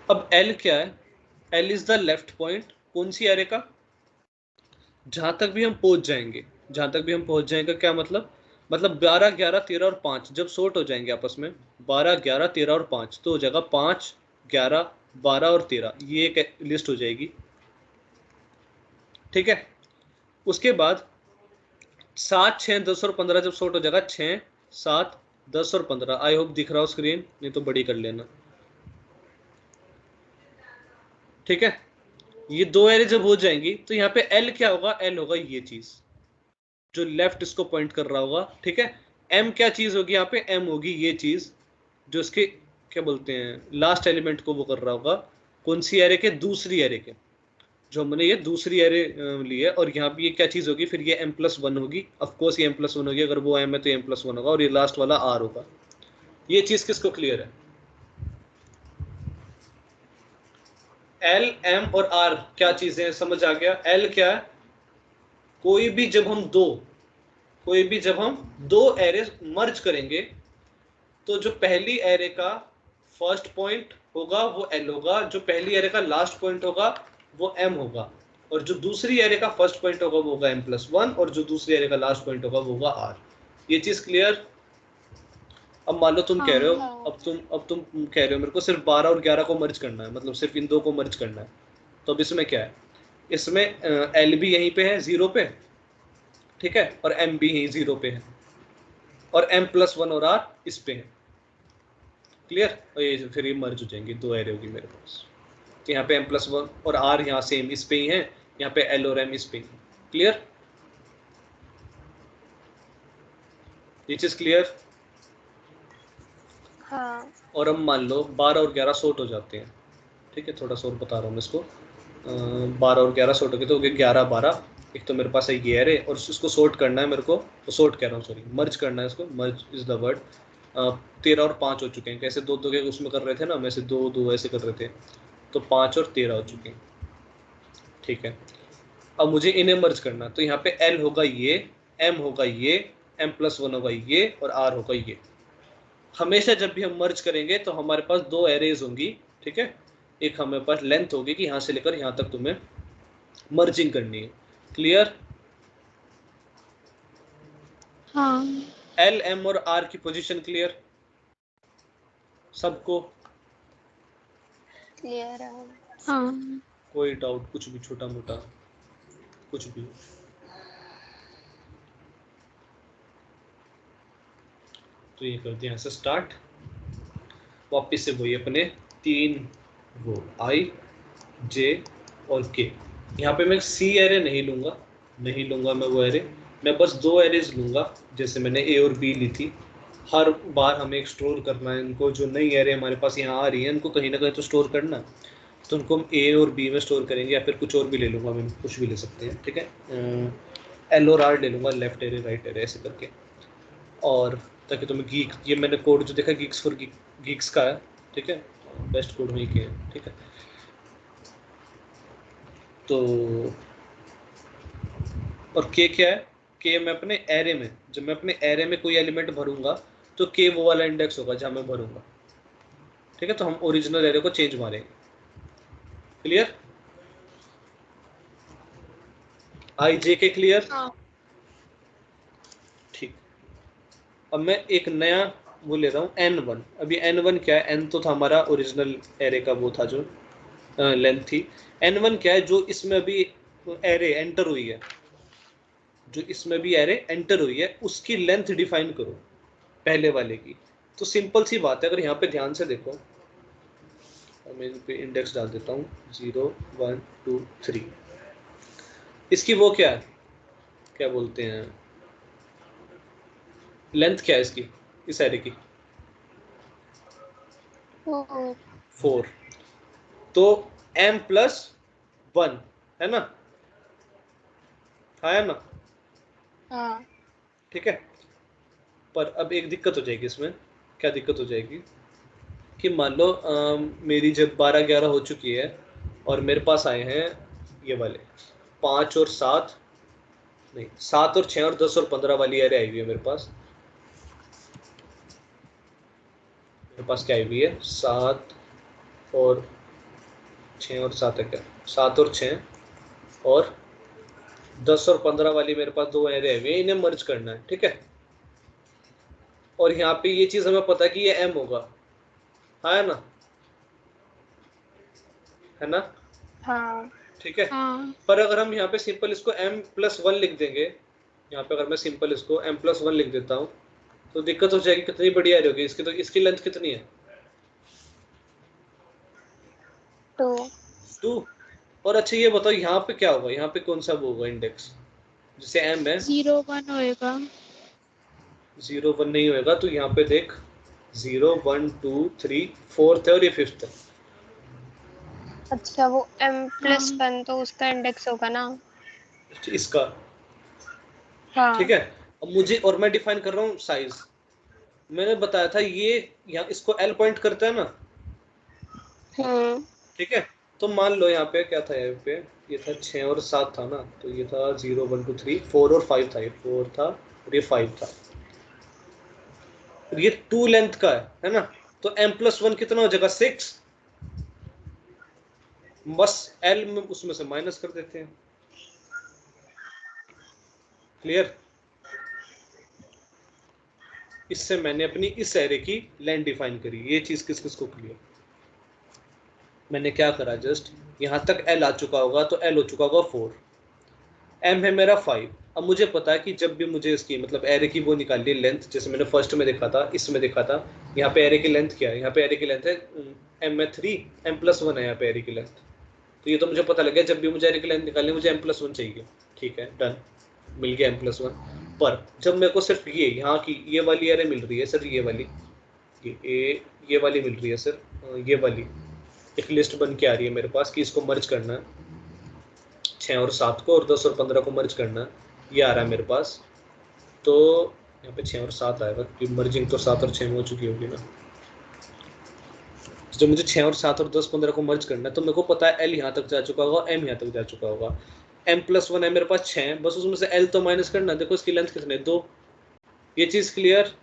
अब L क्या है? L is the left point कौन सी एरे का? जहां तक भी हम पहुंच जाएंगे, जहां तक भी हम पहुंच जाएंगे क्या मतलब? मतलब 12, 11, 13 और 5 जब सॉर्ट हो जाएंगे आपस में, 12, 11, 13 और 5, तो हो जाएगा 5, 11, 12 और 13, ये एक लिस्ट हो जाएगी। ठीक है, उसके बाद 7, 6, 10 और 15 जब सॉर्ट हो जाएगा, 6, 7, 10 और 15। आई होप दिख रहा हो स्क्रीन, नहीं तो बड़ी कर लेना। ठीक है, ये दो एरे जब हो जाएंगी तो यहाँ पे L क्या होगा? L होगा ये चीज जो लेफ्ट इसको पॉइंट कर रहा होगा। ठीक है, M क्या चीज होगी यहाँ पे? M होगी ये चीज जो इसके क्या बोलते हैं लास्ट एलिमेंट को वो कर रहा होगा। कौन सी एरे के? दूसरी एरे के, जो हमने ये दूसरी एरे ली है। और यहाँ पे ये क्या चीज होगी? फिर ये m+1 होगी। ऑफकोर्स ये m+1 होगी, अगर वो m है तो ये m+1 होगा, और ये लास्ट वाला r होगा। ये चीज किसको क्लियर है? L, M और R क्या चीजें समझ आ गया? L क्या है? कोई भी जब हम दो एरे मर्ज करेंगे तो जो पहली एरे का फर्स्ट पॉइंट होगा वो L होगा, जो पहली एरे का लास्ट पॉइंट होगा वो M होगा, और जो दूसरी एरे का फर्स्ट पॉइंट होगा वो होगा m+1, और जो दूसरी एरे का लास्ट पॉइंट होगा वो होगा R। ये चीज क्लियर? अब मान लो तुम कह रहे हो, अब तुम कह रहे हो मेरे को सिर्फ 12 और 11 को मर्ज करना है, मतलब सिर्फ इन दो को मर्ज करना है। तो अब इसमें क्या है? इसमें L भी यहीं पे है 0 पे, ठीक है, और M भी यहीं 0 पे है, और m+1 और R इस पे है। क्लियर? और ये फिर ये मर्ज हो जाएंगे, दो एरे होगी मेरे पास। तो यहाँ पे m+1 और R यहाँ सेम इस पे ही है, यहाँ पे L और M इस पे ही। क्लियर? ये चीज क्लियर? हाँ। और अब मान लो 12 और 11 सॉर्ट हो जाते हैं। ठीक है, थोड़ा सा और बता रहा हूँ मैं इसको। 12 और 11 सॉर्ट हो गए तो हो गए 11, 12। एक तो मेरे पास है ये एरे, और इसको सॉर्ट करना है मेरे को, तो सॉर्ट कह रहा हूँ, सॉरी, मर्ज करना है इसको, मर्ज इज द वर्ड। 13 और 5 हो चुके हैं। कैसे? दो दो के उसमें कर रहे थे ना, मैं से दो दो ऐसे कर रहे थे, तो 5 और 13 हो चुके हैं। ठीक है, अब मुझे इन्हें मर्ज करना, तो यहाँ पे L होगा ये, M होगा ये, m+1 होगा ये, और R होगा ये। हमेशा जब भी हम मर्ज करेंगे तो हमारे पास दो एरेज होंगी। ठीक है, एक हमारे पास लेंथ होगी कि यहाँ से लेकर यहाँ तक तुम्हें मर्जिंग करनी है। क्लियर? हाँ। L, M और R की पोजीशन क्लियर सबको? क्लियर है। हाँ। कोई डाउट? कुछ भी छोटा मोटा कुछ भी? तो ये करते हैं यहाँ से स्टार्ट, वापिस से वही अपने 3 वो I, J और K। यहाँ पे मैं C एरे नहीं लूंगा मैं वो एरे, मैं बस दो एरेज लूंगा, जैसे मैंने A और B ली थी। हर बार हमें एक स्टोर करना है इनको, जो नई एरे हमारे पास यहाँ आ रही है इनको कहीं ना कहीं तो स्टोर करना है, तो उनको हम A और B में स्टोर करेंगे, या फिर कुछ और भी ले लूंगा मैं, कुछ भी ले सकते हैं। ठीक है, L और R ले लूंगा, लेफ्ट एरे राइट एरे ऐसे करके। और ताकि तुम्हें गीक, ये मैंने कोड जो देखा गीक्स फॉर गीक्स का है। ठीक है, बेस्ट कोड वहीं के हैं। ठीक है, तो और K क्या है? K मैं अपने एरे में, जब मैं अपने एरे में कोई एलिमेंट भरूंगा तो K वो वाला इंडेक्स होगा जहां मैं भरूंगा। ठीक है, तो हम ओरिजिनल एरे को चेंज मारेंगे। क्लियर? I, J के क्लियर? हाँ। ठीक, अब मैं एक नया वो ले रहा हूँ N1। अभी N1 क्या है? N तो था हमारा ओरिजिनल एरे का, वो था जो लेंथ थी। N1 क्या है? जो इसमें अभी एरे एंटर हुई है, जो इसमें भी एरे एंटर हुई है, उसकी लेंथ डिफाइन करो। पहले वाले की। तो सिंपल सी बात है, अगर यहाँ पे ध्यान से देखो, मैं इन पे इंडेक्स डाल देता हूँ 0 1 2 3। इसकी वो क्या है, क्या बोलते हैं, लेंथ क्या है इसकी, इस एरे की 4। तो m+1 है ना, है ना? हाँ ठीक है। पर अब एक दिक्कत हो जाएगी इसमें। क्या दिक्कत हो जाएगी कि मान लो मेरी जब 12-11 हो चुकी है और मेरे पास आए हैं ये वाले 5 और 7, नहीं 7 और 6 और 10 और 15 वाली एरे आई हुई है मेरे पास। मेरे पास क्या आई हुई है, 7 और 6 और 7 है क्या, 7 और 6 और 10 और 15 वाली मेरे पास 2 एरे आई हुई है, इन्हें मर्ज करना है। ठीक है। और यहाँ पे ये चीज़ हमें पता है कि ये m होगा, है ना, है ना? हाँ ठीक है। हाँ पर अगर हम यहाँ पे सिंपल इसको m+1 लिख देंगे, यहाँ पे अगर मैं सिंपल इसको m+1 लिख देता हूँ तो दिक्कत हो जाएगी। कितनी बड़ी एरे होगी इसकी, तो इसकी लेंथ कितनी है, 2। और अच्छा ये बताओ यहाँ पे क्या होगा, यहाँ पे कौन सा वो होगा इंडेक्स, जैसे m है 0 1 होएगा। 0 1 नहीं होएगा, तो यहाँ पे देख 0 1 2 3 4th है और ये 5th है। अच्छा, वो m+1 तो उसका इंडेक्स होगा ना? इसका, ठीक हाँ। है। अब मुझे, और मैं डिफाइन कर रहा हूँ साइज, मैंने बताया था ये यहाँ इसको L पॉइंट करता है ना। ठीक है। तो मान लो यहाँ पे क्या था, यहाँ पे ये था 6 और 7 था ना, तो ये था 0 1 2 3 4 और 5 था, ये 4 था और ये 5 था, और ये 2 लेंथ का है ना। तो m+1 कितना हो जाएगा, 6। बस L में उसमें से माइनस कर देते हैं। क्लियर? इससे मैंने अपनी इस एरे की लेंथ डिफाइन करी। ये चीज किस किस को क्लियर? मैंने क्या करा, जस्ट यहाँ तक L आ चुका होगा, तो L हो चुका होगा 4, M है मेरा 5। अब मुझे पता है कि जब भी मुझे इसकी मतलब एरे की वो निकालनी है लेंथ, जैसे मैंने फर्स्ट में देखा था, इसमें देखा था, यहाँ पे एरे की लेंथ क्या है, यहाँ पे एरे की लेंथ है m में 3, m+1 है यहाँ पे एरे की लेंथ। तो ये तो मुझे पता लग गया, जब भी मुझे एरे की लेंथ निकालनी है मुझे m+1 चाहिए। ठीक है, डन, मिल गया m+1। पर जब मेरे को सिर्फ ये यहाँ की ये वाली एरे मिल रही है सर, ये वाली, ये वाली मिल रही है सर, ये वाली एक लिस्ट बन के आ रही है मेरे पास कि इसको मर्ज करना है, 6 और 7 को और 10 और 15 को मर्ज करना है, ये आ रहा है मेरे पास। तो यहाँ पे 6 और 7 आएगा क्योंकि मर्जिंग तो 7 और 6 में हो चुकी होगी ना। जब मुझे 6 और 7 और 10 15 को मर्ज करना है, तो मेरे को पता है L यहाँ तक जा चुका होगा, M यहाँ तक जा चुका होगा, m+1 है मेरे पास 6, बस उसमें से L तो माइनस करना। देखो इसकी लेंथ कितनी है, 2। ये चीज़ क्लियर?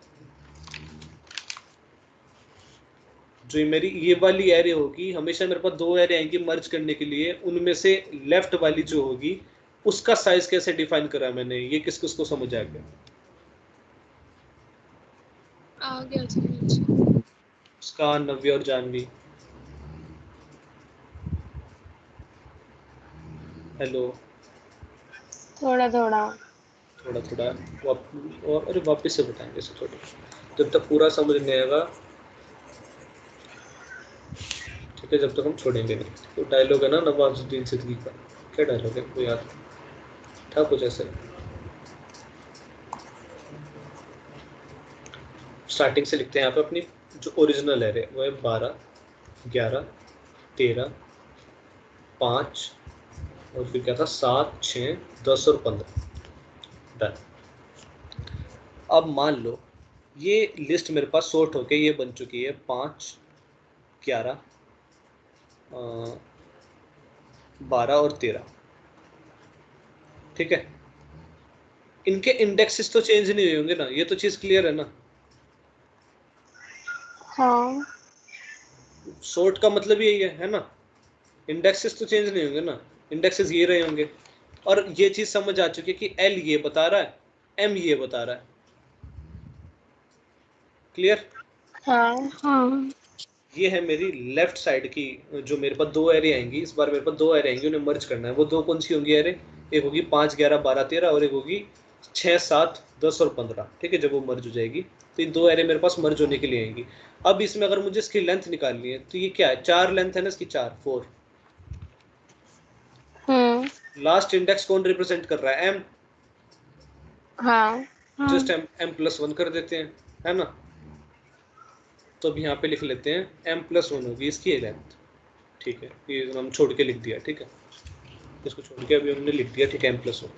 जो मेरी ये वाली एरे होगी, हमेशा मेरे पास 2 एरे आएंगी मर्ज करने के लिए, उनमें से लेफ्ट वाली जो होगी उसका साइज कैसे डिफाइन करा मैंने, ये किस किस को समझ आ गया? आ गया समझ। उसका नव्य और जानवी, हेलो, थोड़ा थोड़ा। थोड़ा थोड़ा और अरे वापस से बताएंगे इसे थोड़ा, जब तक पूरा समझ नहीं आएगा, ठीक है, जब तक हम छोड़ेंगे नहीं। तो डायलॉग है ना नवाजुद्दीन सिद्दीकी का, क्या डायलॉग है वो याद था कुछ ऐसे, स्टार्टिंग से लिखते हैं यहाँ पे अपनी जो ओरिजिनल है वो है 12 11 13 5 और फिर क्या था 7 6 10 और 15। डन। अब मान लो ये लिस्ट मेरे पास सॉर्ट होके ये बन चुकी है 5 11 12 और 13। ठीक है, इनके इंडेक्सेस तो चेंज नहीं हुए होंगे ना, ये तो चीज क्लियर है ना। हाँ। सॉर्ट का मतलब यही है ना, इंडेक्सेस तो चेंज नहीं होंगे ना, इंडेक्सेस ये रहे होंगे। और ये चीज समझ आ चुकी है कि L ये बता रहा है, M ये बता रहा है। क्लियर? हाँ। हाँ ये है मेरी लेफ्ट साइड की, जो मेरे पास 2 एरे आएंगी, इस बार मेरे पास 2 एरे आएंगी, उन्हें मर्ज करना है। वो 2 कौन सी होंगी एरे, एक होगी 5 11 12 13 और एक होगी 6, 7, 10 और 15, ठीक है। जब वो मर्ज हो जाएगी तो ये 2 एरे मेरे पास मर्ज होने के लिए आएंगी। अब इसमें अगर मुझे इसकी लेंथ निकालनी है तो ये क्या है, 4 लेंथ है ना इसकी, 4 लास्ट इंडेक्स कौन रिप्रेजेंट कर रहा है, m। हाँ जस्ट m+1 कर देते हैं, है ना। तो अब यहाँ पे लिख लेते हैं m+1 होगी इसकी लेंथ, ठीक है। ये हम छोड़ के लिख दिया, ठीक है, इसको छोड़ के अभी हमने लिख दिया, ठीक है, m+1।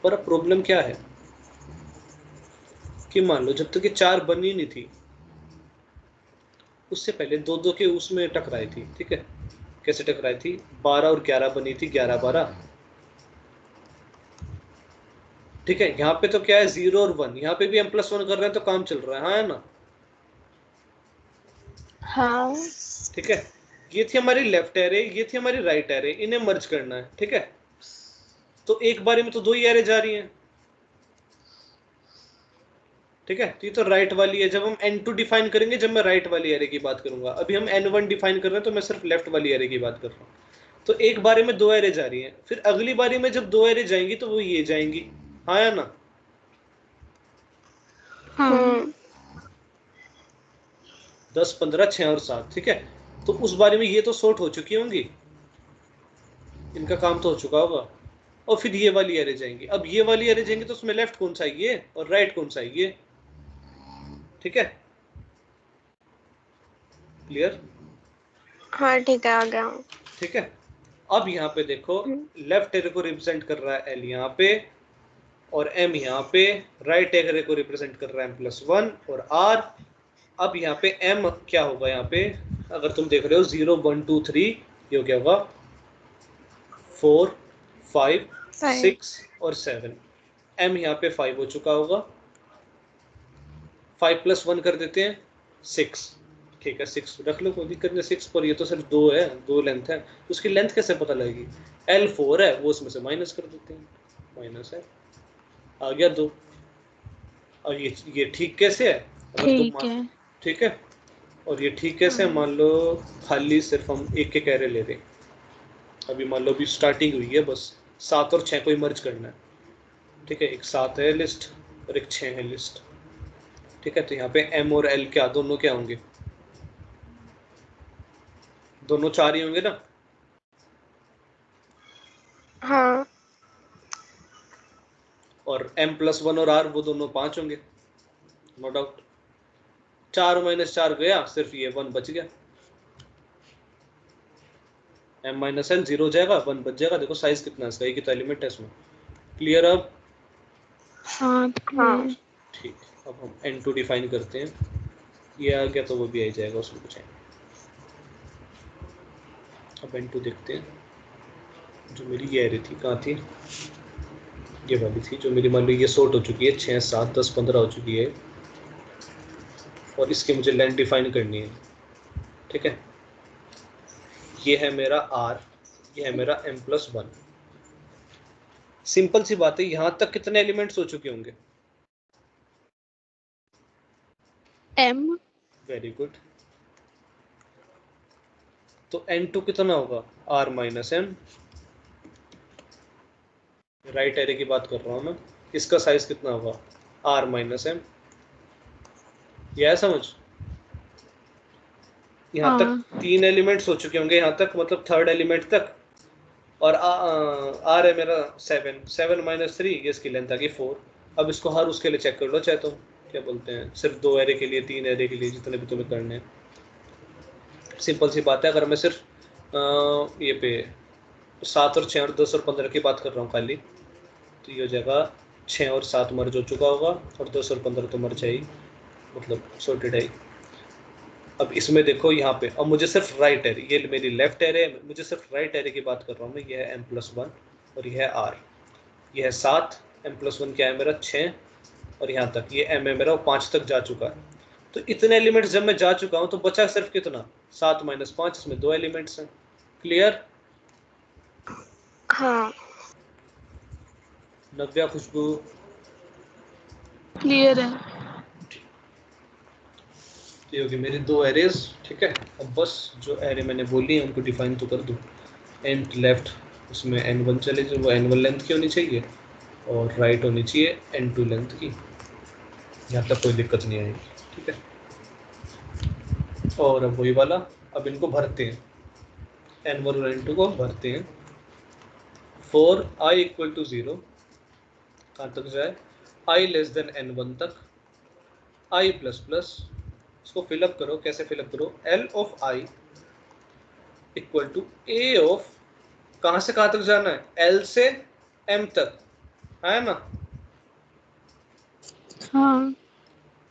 पर अब प्रॉब्लम क्या है कि मान लो जब तक ये 4 बनी नहीं थी उससे पहले 2-2 के उसमें टकराई थी, ठीक है। कैसे टकराई थी, 12 और 11 बनी थी, 11, 12, ठीक है। यहाँ पे तो क्या है 0 और 1, यहाँ पे भी m+1 कर रहे हैं तो काम चल रहा है, हाँ है ना। हाँ ठीक है, ये थी हमारी लेफ्ट एरे, ये थी हमारी राइट एरे, इन्हें मर्ज करना है, ठीक है। तो एक बारे में तो 2 ही एरे जा रही हैं, ठीक है। तो ये तो राइट वाली है। जब हम n2 डिफाइन करेंगे, जब मैं राइट वाली एरे की बात करूंगा, अभी हम n1 डिफाइन कर रहे हैं तो मैं सिर्फ लेफ्ट वाली एरे की बात कर रहा हूँ। तो एक बारे में 2 एरे जा रही हैं, फिर अगली बारी में जब 2 एरे जाएंगी तो वो ये जाएंगी, हाँ या ना। हाँ 10, 15, 6 और 7, ठीक है। तो उस बारे में ये तो सॉर्ट हो चुकी होंगी, इनका काम तो हो चुका होगा, और फिर ये वाली एरे जाएंगी। अब ये वाली एरे जाएंगी तो उसमें लेफ्ट कौन सा है, ये, और राइट कौन सा है, ये, ठीक है। क्लियर, हाँ ठीक है, आ गया हूँ। ठीक है। अब यहाँ पे देखो, लेफ्ट एरे को रिप्रेजेंट कर रहा है l यहाँ पे, और m यहाँ पे। राइट एरे को रिप्रेजेंट कर रहा है m+1 और r। अब यहाँ पे m क्या होगा, यहाँ पे अगर तुम देख रहे हो 0, 1, 2, 3, ये क्या होगा 4, 5, 6 और 7। m यहाँ पे 5 हो चुका होगा, 5+1 कर देते हैं 6, ठीक है। 6 रख लो, कोई दिक्कत नहीं, 6 पर ये तो सिर्फ 2 है, 2 लेंथ है, उसकी लेंथ कैसे पता लगेगी, l 4 है, वो उसमें से माइनस कर देते हैं, माइनस है, आ गया 2। और ये ठीक कैसे है, अगर ठीक तुम है। ठीक है, और ये ठीक कैसे है, मान लो खाली सिर्फ हम एक के कैरे ले रहे हैं। अभी मान लो अभी स्टार्टिंग हुई है, बस 7 और 6 को ही मर्ज करना है, ठीक है। एक 7 है लिस्ट और एक 6 है लिस्ट, ठीक है। तो यहाँ पे m और l क्या दोनों क्या होंगे, दोनों 4 ही होंगे ना। हाँ और m+1 और r वो दोनों 5 होंगे, नो डाउट। 4 - 4 गया, सिर्फ ये 1 बच गया, m - l 0 हो जाएगा, 1 बच जाएगा। देखो साइज कितना है इसका, एक ही तो एलिमेंट है इसमें। क्लियर अब, हाँ हाँ ठीक। अब हम n2 डिफाइन करते हैं, ये आ गया तो वो भी आ जाएगा, उसमें कुछ है। अब n2 देखते हैं, जो मेरी ये एरे थी कहाँ थी, ये वाली थी जो मेरी, मान लो ये सॉर्ट हो चुकी है, 6, 7, 10, 15 हो चुकी है, और इसकी मुझे लेंथ डिफाइन करनी है, ठीक है। ये है मेरा r, ये है मेरा m+1। सिंपल सी बात है, यहाँ तक कितने एलिमेंट्स हो चुके होंगे, m। Very good. तो n2 कितना होगा, r - m, राइट एरे की बात कर रहा हूँ मैं, इसका साइज कितना होगा, r - m। यह है समझ, यहाँ तक 3 एलिमेंट्स हो चुके होंगे, यहाँ तक मतलब थर्ड एलिमेंट तक। और r है मेरा 7, 7 - 3, ये इसकी लेंथ आ गई 4। अब इसको हर उसके लिए चेक कर लो, चाहे तो क्या बोलते हैं, सिर्फ 2 एरे के लिए, 3 एरे के लिए, जितने भी तुम्हें करने हैं। सिंपल सी बात है, अगर मैं सिर्फ ये पे 7 और 6 और 10 और 15 की बात कर रहा हूँ खाली, तो ये हो जाएगा 6 और 7 मर्ज हो चुका होगा, और 10 और 15 तो मर्ज है ही, मतलब सॉर्टेड है। अब इसमें देखो यहाँ पे, अब मुझे सिर्फ राइट एरे, ये मेरी लेफ्ट एरे, मुझे सिर्फ राइट एरे की बात कर रहा हूँ मैं। ये है m+1 और ये है r, ये है 7, m+1 क्या है मेरा 6, और यहाँ तक ये m है मेरा, वो 5 तक जा चुका है। तो इतने एलिमेंट्स जब मैं जा चुका हूँ तो बचा सिर्फ कितना, 7 - 5, इसमें 2 एलिमेंट्स हैं। क्लियर, हाँ नव्या, खुशबू, क्लियर है। ये होगी मेरी 2 एरेज, ठीक है। अब बस जो एरे मैंने बोली है उनको डिफाइन तो कर दूँ। एंड लेफ्ट उसमें n1 चले जो, वो n1 लेंथ की होनी चाहिए, और राइट होनी चाहिए n2 लेंथ की, यहाँ तक कोई दिक्कत नहीं आएगी, ठीक है। और अब वही वाला, अब इनको भरते हैं, n1 और n2 को भरते हैं। फॉर i इक्वल टू 0, कहाँ तक जाए, i लेस देन n1 तक, i प्लस प्लस, इसको फिलअप करो, कैसे फिलअप करो, l of i equal to a of, कहाँ से कहाँ तक जाना है, l से m तक, है ना। हाँ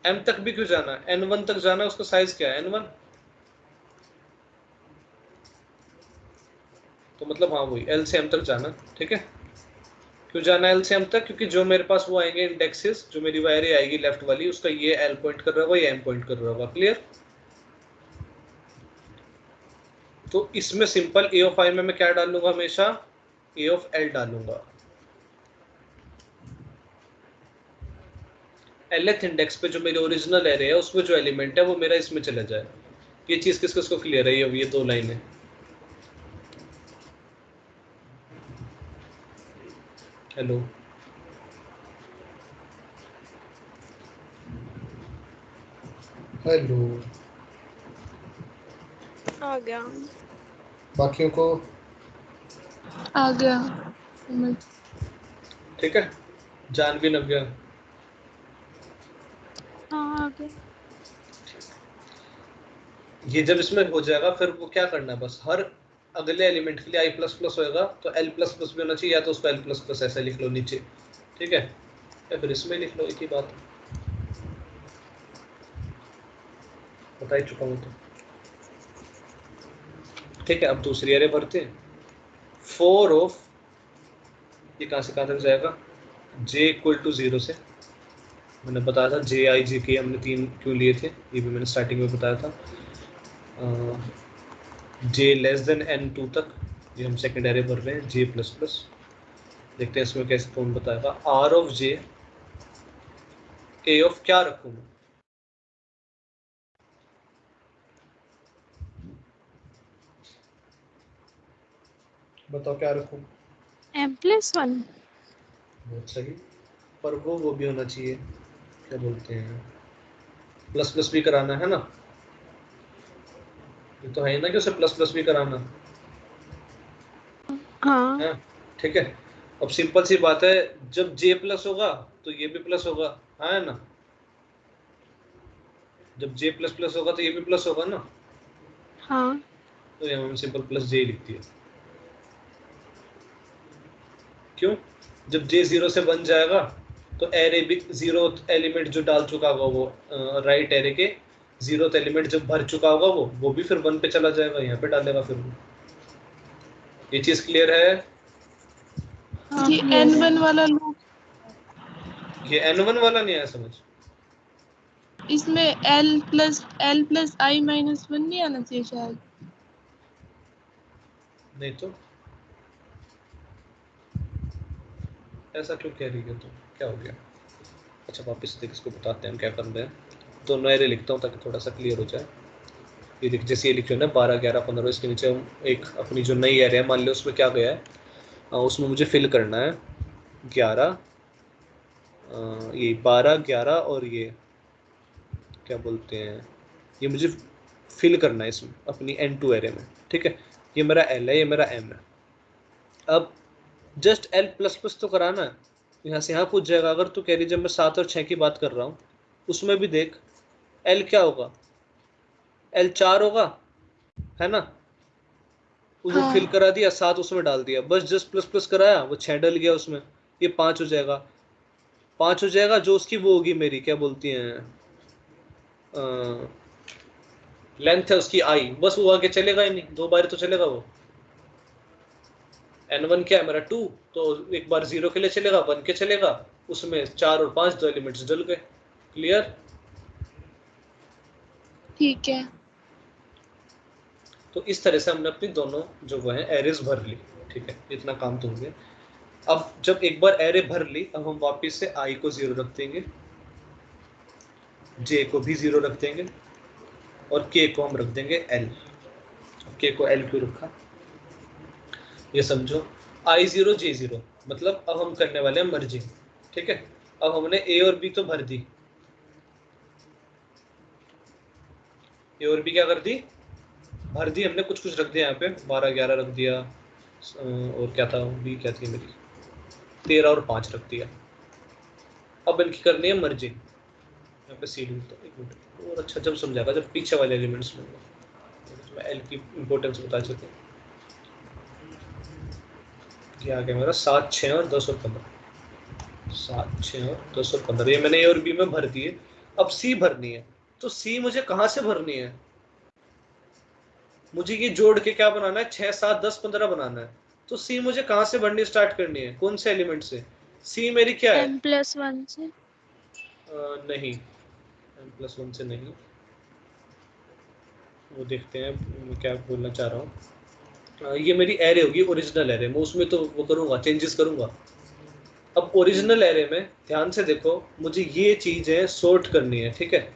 m तक भी क्यों जाना है, n1 तक जाना है, उसका साइज क्या है n1, तो मतलब हाँ वही l से m तक जाना, ठीक है। क्यों जाना है l से m तक, क्योंकि जो मेरे पास वो आएंगे इंडेक्सेस, जो मेरी वायर आएगी लेफ्ट वाली, उसका ये l पॉइंट कर रहा होगा, ये m पॉइंट कर रहा होगा, क्लियर। तो इसमें सिंपल a ऑफ i में मैं क्या डालूंगा, हमेशा a ऑफ l डालूंगा, lth इंडेक्स पे जो मेरी ओरिजिनल एरे है उसमें जो एलिमेंट है वो मेरा इसमें चला जाए। ये चीज किस किस को क्लियर है, ये दो लाइनें, हेलो, हेलो, आ गया। बाकियों को आ गया समझ। ठीक है, जानवी नव्या, हाँ आ गया। ये जब इसमें हो जाएगा फिर वो क्या करना है, बस हर अगले एलिमेंट के लिए i प्लस प्लस होएगा तो l प्लस प्लस भी होना चाहिए, या तो उसको l प्लस प्लस ऐसा लिख लो नीचे, ठीक है, या फिर इसमें लिख लो, एक ही बात बता ही चुका हूँ तो, ठीक है। अब दूसरी एरे भरते हैं, 4 ऑफ, ये कहाँ से कहाँ तक जाएगा, j इक्वल टू 0 से, मैंने बताया था j i j k हमने 3 क्यों लिए थे, ये भी मैंने स्टार्टिंग में बताया था। j लेस देन n2 तक, ये हम सेकेंड एरे भर रहे हैं, j प्लस प्लस, देखते हैं इसमें कैसे कौन बताएगा, r of j, a of क्या रखूँ मैं, बताओ क्या रखूँ, m+1। बहुत सही, पर वो भी होना चाहिए, क्या बोलते हैं, प्लस प्लस भी कराना है ना, ये तो है ना कि उसे प्लस प्लस भी कराना हाँ है, ठीक है। अब सिंपल सी बात है, जब j प्लस होगा तो ये भी प्लस होगा, है ना, जब j प्लस प्लस होगा तो ये भी प्लस होगा ना, हाँ तो यहाँ में सिंपल प्लस j लिख दिया, क्यों, जब j 0 से बन जाएगा तो एरे भी 0 एलिमेंट जो डाल चुका होगा वो राइट एरे के 0th एलिमेंट जब भर चुका होगा वो भी फिर 1 पे चला जाएगा, यहाँ पे डालेगा फिर वो, ये चीज क्लियर है। हाँ ये n1 वाला लूप, ये n1 वाला नहीं आया समझ, इसमें l+i -1 नहीं आना चाहिए शायद। नहीं तो ऐसा क्यों कह रही है, तो क्या हो गया, अच्छा वापस देख, इसको बताते हैं हम क्या कर रहे हैं, दोनों एरे लिखता हूँ ताकि थोड़ा सा क्लियर हो जाए। ये देख, जैसे ये लिखे हो ना 12 11 15, इसके नीचे हम एक अपनी जो नई एरे है मान लो उसमें क्या गया है, उसमें मुझे फिल करना है 11, ये 12 11 और ये क्या बोलते हैं, ये मुझे फिल करना है इसमें अपनी n2 एरे में, ठीक है। ये मेरा l है, ये मेरा m है, अब जस्ट l प्लस प्लस तो कराना है, यहाँ से यहाँ पूछ जाएगा, अगर तू कह रही जब मैं 7 और 6 की बात कर रहा हूँ उसमें भी देख l क्या होगा, l 4 होगा, है ना, वो हाँ फिल करा दिया, 7 उसमें डाल दिया, बस जस्ट प्लस प्लस कराया, वो 6 डल गया उसमें, ये 5 हो जाएगा, 5 हो जाएगा, जो उसकी वो होगी मेरी क्या बोलती हैं लेंथ है उसकी आई, बस वो आगे चलेगा ही नहीं, 2 बार तो चलेगा वो, n1 क्या है मेरा 2, तो एक बार 0 के लिए चलेगा, 1 के चलेगा, उसमें 4 और 5 दो एलिमेंट्स डल गए, क्लियर। ठीक है। तो इस तरह से हमने अपनी दोनों जो वो है एरेज भर ली, ठीक है, इतना काम तो हो गया। अब जब एक बार एरे भर ली, अब हम वापस से i को 0 रख देंगे, j को भी 0 रख देंगे, और k को हम रख देंगे l, k को l क्यों रखा ये समझो, i0 j0, मतलब अब हम करने वाले हैं मर्जिंग, ठीक है। अब हमने ए और बी तो भर दी, ए और बी क्या कर दी, भर दी हमने, कुछ कुछ रख दिया यहाँ पे, 12 11 रख दिया, और क्या था बी क्या थी मेरी, 13 और 5 रख दिया। अब इनकी करनी है मर्जिंग, यहाँ पे सी ढूंढता हूँ, एक मिनट, और अच्छा जब समझाएगा जब पीछे वाले एलिमेंट्स में मैं एल की इम्पोर्टेंस बता चुका हूँ। क्या आ गया मेरा 7 6 और 10 और 15, 7 6 और 10 और 15, ये मैंने ए और बी में भर दिए। अब सी भरनी है, तो सी मुझे कहाँ से भरनी है, मुझे ये जोड़ के क्या बनाना है, 6 7 10 15 बनाना है। तो सी मुझे कहाँ से भरनी स्टार्ट करनी है, कौन से एलिमेंट से, सी मेरी क्या है, m+1 से। नहीं m+1 से नहीं, वो देखते हैं मैं क्या बोलना चाह रहा हूँ। ये मेरी एरे होगी, ओरिजिनल एरे, मैं उसमें तो वो करूँगा, चेंजेस करूँगा। अब ओरिजिनल एरे में ध्यान से देखो, मुझे ये चीज़ें सॉर्ट करनी है, ठीक है।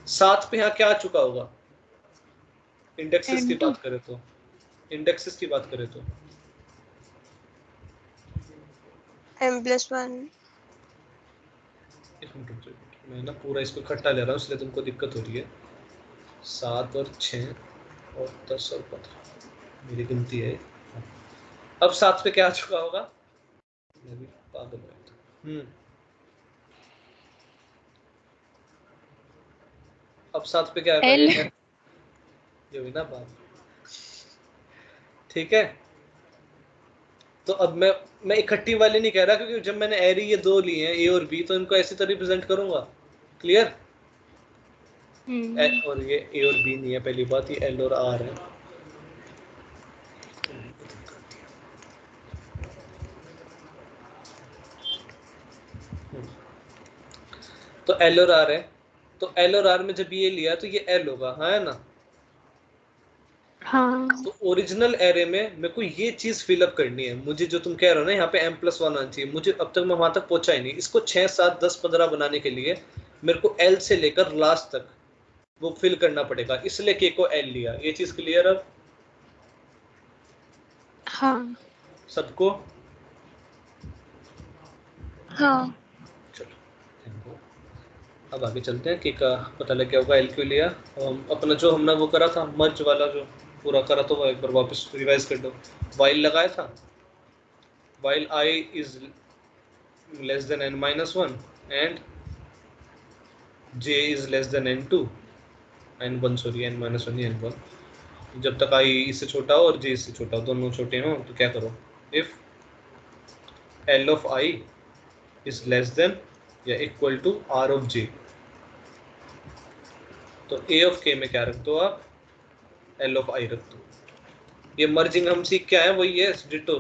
7 पे यहाँ क्या आ चुका होगा, इंडेक्सेस की n2 बात करें तो, इंडेक्सेस की बात करें तो m+1 एक मिनट रुक जाओ, मैं ना पूरा इसको इकट्ठा ले रहा हूँ इसलिए तुमको दिक्कत हो रही है। 7 और 6 और 10 और 15 मेरी गिनती है। अब 7 पे क्या आ चुका होगा, मैं भी पागल हो गया था। अब 7 पे क्या आएगा, l ये हुई ना बात, ठीक है। तो अब मैं इकट्ठी वाली नहीं कह रहा, क्योंकि जब मैंने एरी ये दो लिए हैं ए और बी, तो इनको ऐसे तो रिप्रेजेंट करूंगा, क्लियर। और ये ए और बी नहीं है पहली बात, ये एल और आर है। तो एल और आर है, तो एल और आर में जब ये लिया तो ये एल होगा, हाँ है ना। हाँ तो ओरिजिनल एरे में मेरे को ये चीज फिलअप करनी है, मुझे जो तुम कह रहे हो ना यहाँ पे m+1 आना चाहिए, मुझे अब तक मैं वहां तक पहुंचा ही नहीं। इसको 6 7 10 15 बनाने के लिए मेरे को एल से लेकर लास्ट तक वो फिल करना पड़ेगा, इसलिए के को एल लिया। ये चीज क्लियर अब हाँ सबको, हाँ। चलो अब आगे चलते हैं। के का पता लग गया होगा, एल क्यों लिया। अपना जो हमने वो करा था मर्ज वाला, जो पूरा करा तो वो एक बार वापस रिवाइज कर दो। वाइल लगाया था, while I is less than n-1 and j is less then n2 n1 sorry n-1 नहीं n1, जब तक I इससे छोटा हो और j इससे छोटा हो, दोनों छोटे हो, तो क्या करो, if L of I is less than या equal to R of j, तो A of k में क्या रख दो आप, L of I रख दो। ये मर्जिंग हम सीख के आए, वही है डिटो,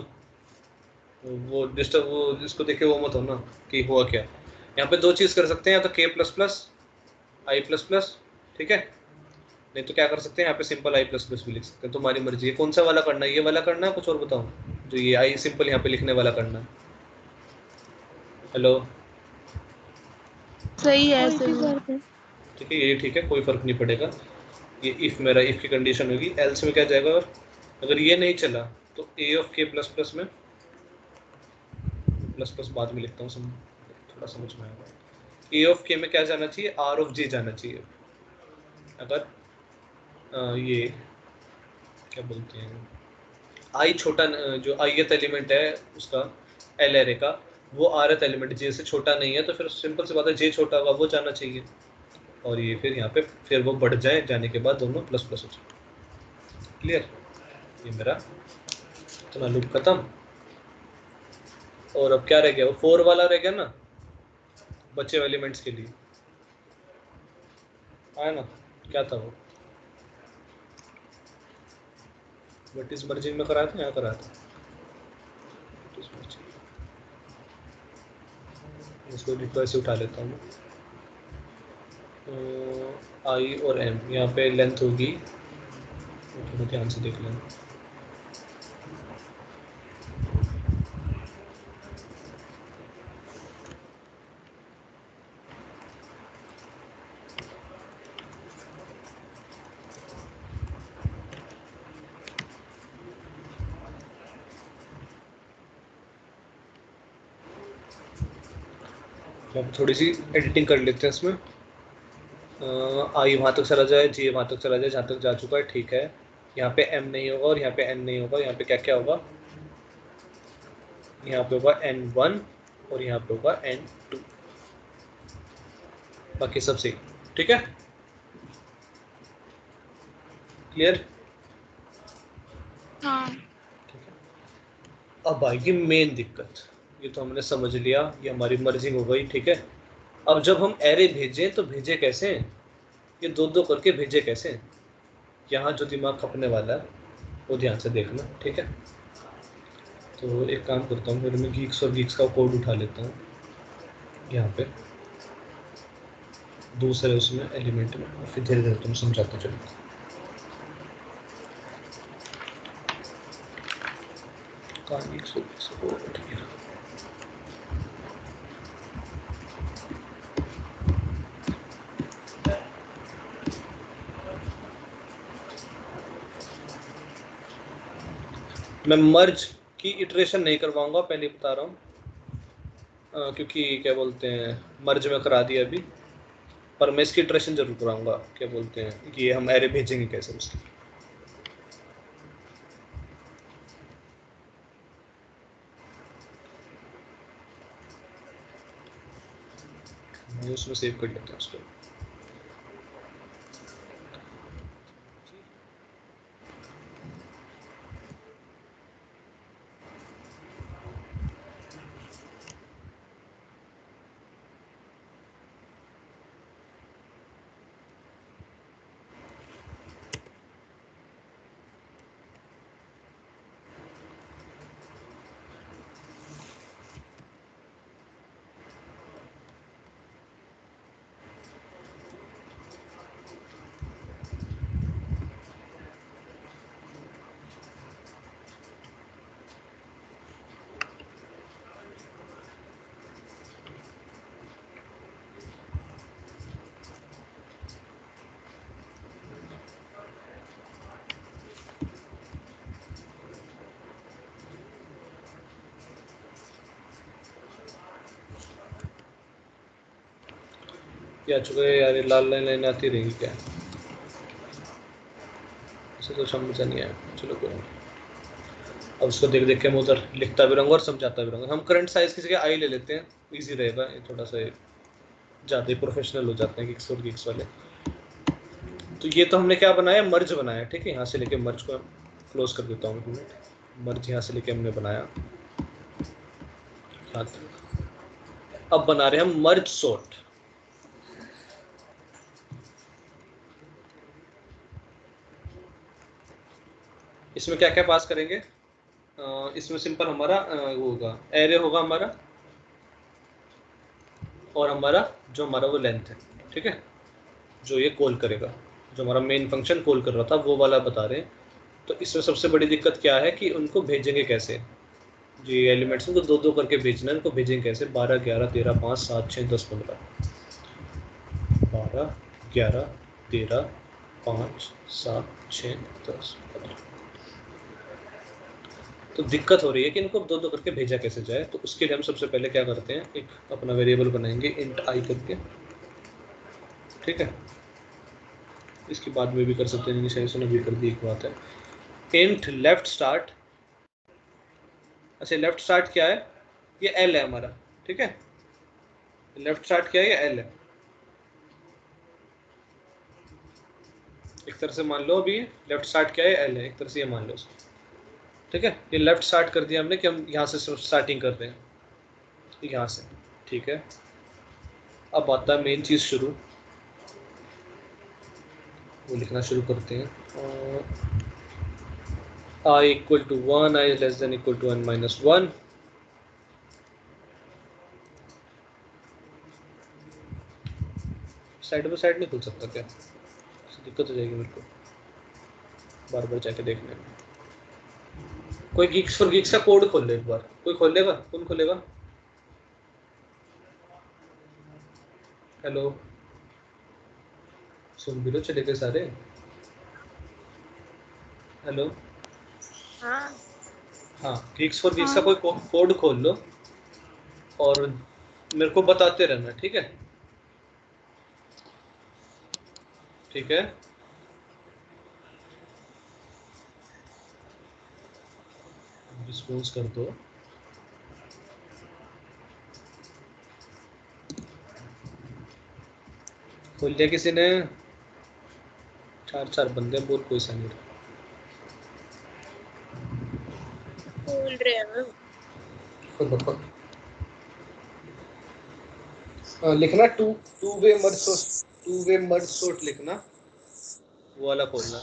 वो डिस्टर्ब वो जिसको देखे वो मत हो ना कि हुआ क्या। यहाँ पे दो चीज कर सकते हैं, या तो k प्लस प्लस आई प्लस प्लस, ठीक है, नहीं तो क्या कर सकते हैं यहाँ पे सिंपल आई प्लस प्लस भी लिख सकते हैं, तुम्हारी मर्जी है कौन सा वाला करना है, ये वाला करना है कुछ और बताओ, जो ये आई सिंपल यहाँ पे लिखने वाला करना है। हेलो, सही है कोई ऐसे भी भी। कर दे। ठीक है, ये ठीक है, कोई फर्क नहीं पड़ेगा। ये इफ मेरा इफ की कंडीशन होगी, एल्स में क्या जाएगा, और अगर ये नहीं चला तो ए ऑफ के प्लस प्लस में, प्लस प्लस बाद में लिखता हूँ, थोड़ा समझ में आएगा। ए ऑफ के में क्या जाना चाहिए, आर ऑफ जे जाना चाहिए। अगर ये क्या बोलते हैं, आई छोटा, जो आईएथ एलिमेंट है उसका, एल एरे का, वो आरएथ एलिमेंट जे से छोटा नहीं है, तो फिर सिंपल सी बात है जे छोटा होगा वो जाना चाहिए। और ये फिर यहाँ पे फिर वो बढ़ जाए, जाने के बाद दोनों प्लस प्लस हो जाए। क्लियर, ये मेरा इतना लूप खत्म। और अब क्या रह गया, वो 4 वाला रह गया ना बचे हुए एलिमेंट्स के लिए, है ना, क्या था वो, वट इज मर्जिंग में कराया था, यहाँ कराया था। इसको डिटो ऐसे उठा लेता हूँ, आई और एम, यहाँ पे लेंथ होगी, थोड़ा ध्यान से देख लेना। तो अब थोड़ी सी एडिटिंग कर लेते हैं इसमें। आई वहाँ तक चला जाए, जी वहाँ तक चला जाए, जहाँ तक जा चुका है, ठीक है। यहाँ पे m नहीं होगा और यहाँ पे n नहीं होगा, यहाँ पे क्या क्या होगा, यहाँ पे होगा n1 और यहाँ पे होगा n2, बाकी सब सही, ठीक है, क्लियर। हाँ। अब आएगी मेन दिक्कत, ये तो हमने समझ लिया, ये हमारी मर्जिंग हो गई, ठीक है। अब जब हम एरे भेजें तो भेजे कैसे, ये दो दो करके भेजे कैसे, यहाँ जो दिमाग खपने वाला है वो ध्यान से देखना, ठीक है। तो एक काम करता हूँ, फिर मैं गीक्स और गीक्स का कोड उठा लेता हूँ यहाँ पे दूसरे उसमें एलिमेंट में, और फिर धीरे धीरे तुम समझाते चलो। गीक्स और गीक्स का कोड उठ गया। मैं मर्ज की इटरेशन नहीं करवाऊंगा, पहले बता रहा हूँ, क्योंकि क्या बोलते हैं मर्ज में करा दिया अभी, पर मैं इसकी इटरेशन जरूर कराऊंगा, क्या बोलते हैं कि ये हम एरे भेजेंगे कैसे उसकी। मैं उसमें सेव कर लेता हूँ उसको। क्या चुका है यार, ये लाल लाइन आती रहेगी क्या, इसे तो समझ नहीं आया, चलो कोई नहीं। अब उसको देख देख के मैं उधर लिखता भी रहूँगा और समझाता भी रहूँगा। हम करंट साइज किसी के आई ले लेते हैं, इजी रहेगा, ये थोड़ा सा ज़्यादा ही प्रोफेशनल हो जाते हैं गिग्स और गिग्स वाले। तो ये तो हमने क्या बनाया, मर्ज बनाया, ठीक है। यहाँ से लेके मर्ज को क्लोज कर देता हूँ, मर्ज यहाँ से लेके हमने बनाया। अब बना रहे हम मर्ज सॉर्ट। इसमें क्या क्या पास करेंगे, इसमें सिंपल हमारा वो होगा, एरे होगा हमारा, और हमारा जो हमारा वो लेंथ है, ठीक है, जो ये कॉल करेगा, जो हमारा मेन फंक्शन कॉल कर रहा था वो वाला बता रहे हैं। तो इसमें सबसे बड़ी दिक्कत क्या है कि उनको भेजेंगे कैसे, जो ये एलिमेंट्स उनको दो दो करके भेजना है, उनको भेजेंगे कैसे, 12 11 13 5 7 6 10 15, 12 11 13 5 7 6 10 15। तो दिक्कत हो रही है कि इनको दो दो करके भेजा कैसे जाए। तो उसके लिए हम सबसे पहले क्या करते हैं, एक अपना वेरिएबल बनाएंगे इंट आई करके, ठीक है। इसकी बाद में भी कर सकते हैं, इनिशियलाइजेशन अभी कर दी, एक बात है। इंट लेफ्ट स्टार्ट, अच्छा लेफ्ट स्टार्ट क्या है, ये एल है हमारा, ठीक है। लेफ्ट स्टार्ट क्या है, ये एल है। एक तरह से मान लो अभी लेफ्ट स्टार्ट क्या है, एल है, एक तरह से ये मान लो उसको, ठीक है। ये लेफ्ट स्टार्ट कर दिया हमने कि हम यहाँ से स्टार्टिंग कर रहे हैं, यहाँ से, ठीक है। अब आता है मेन चीज़ शुरू, वो लिखना शुरू करते हैं। I equal to 1, I less than equal to 1 minus 1, side by side नहीं खुल सकता क्या, दिक्कत हो जाएगी मेरे को बार बार जाके देखने में। कोई गिग्स फॉर गिग्स का कोड खोल ले एक बार, कोई खोलेगा, कौन खोलेगा, हेलो, सुन भी लो, चले गए सारे, हेलो, हाँ हाँ गिग्स फॉर गिग्स का हाँ। कोई कोड खोल लो, और मेरे को बताते रहना, ठीक है? ठीक है, रिस्पॉन्स कर दो। खोल लिया किसी ने? 4 बंदे, बोल कोई सा नहीं। खोल रहे हैं मैम। लिखना टू वे मर्ज सोर्ट लिखना, वो वाला खोलना।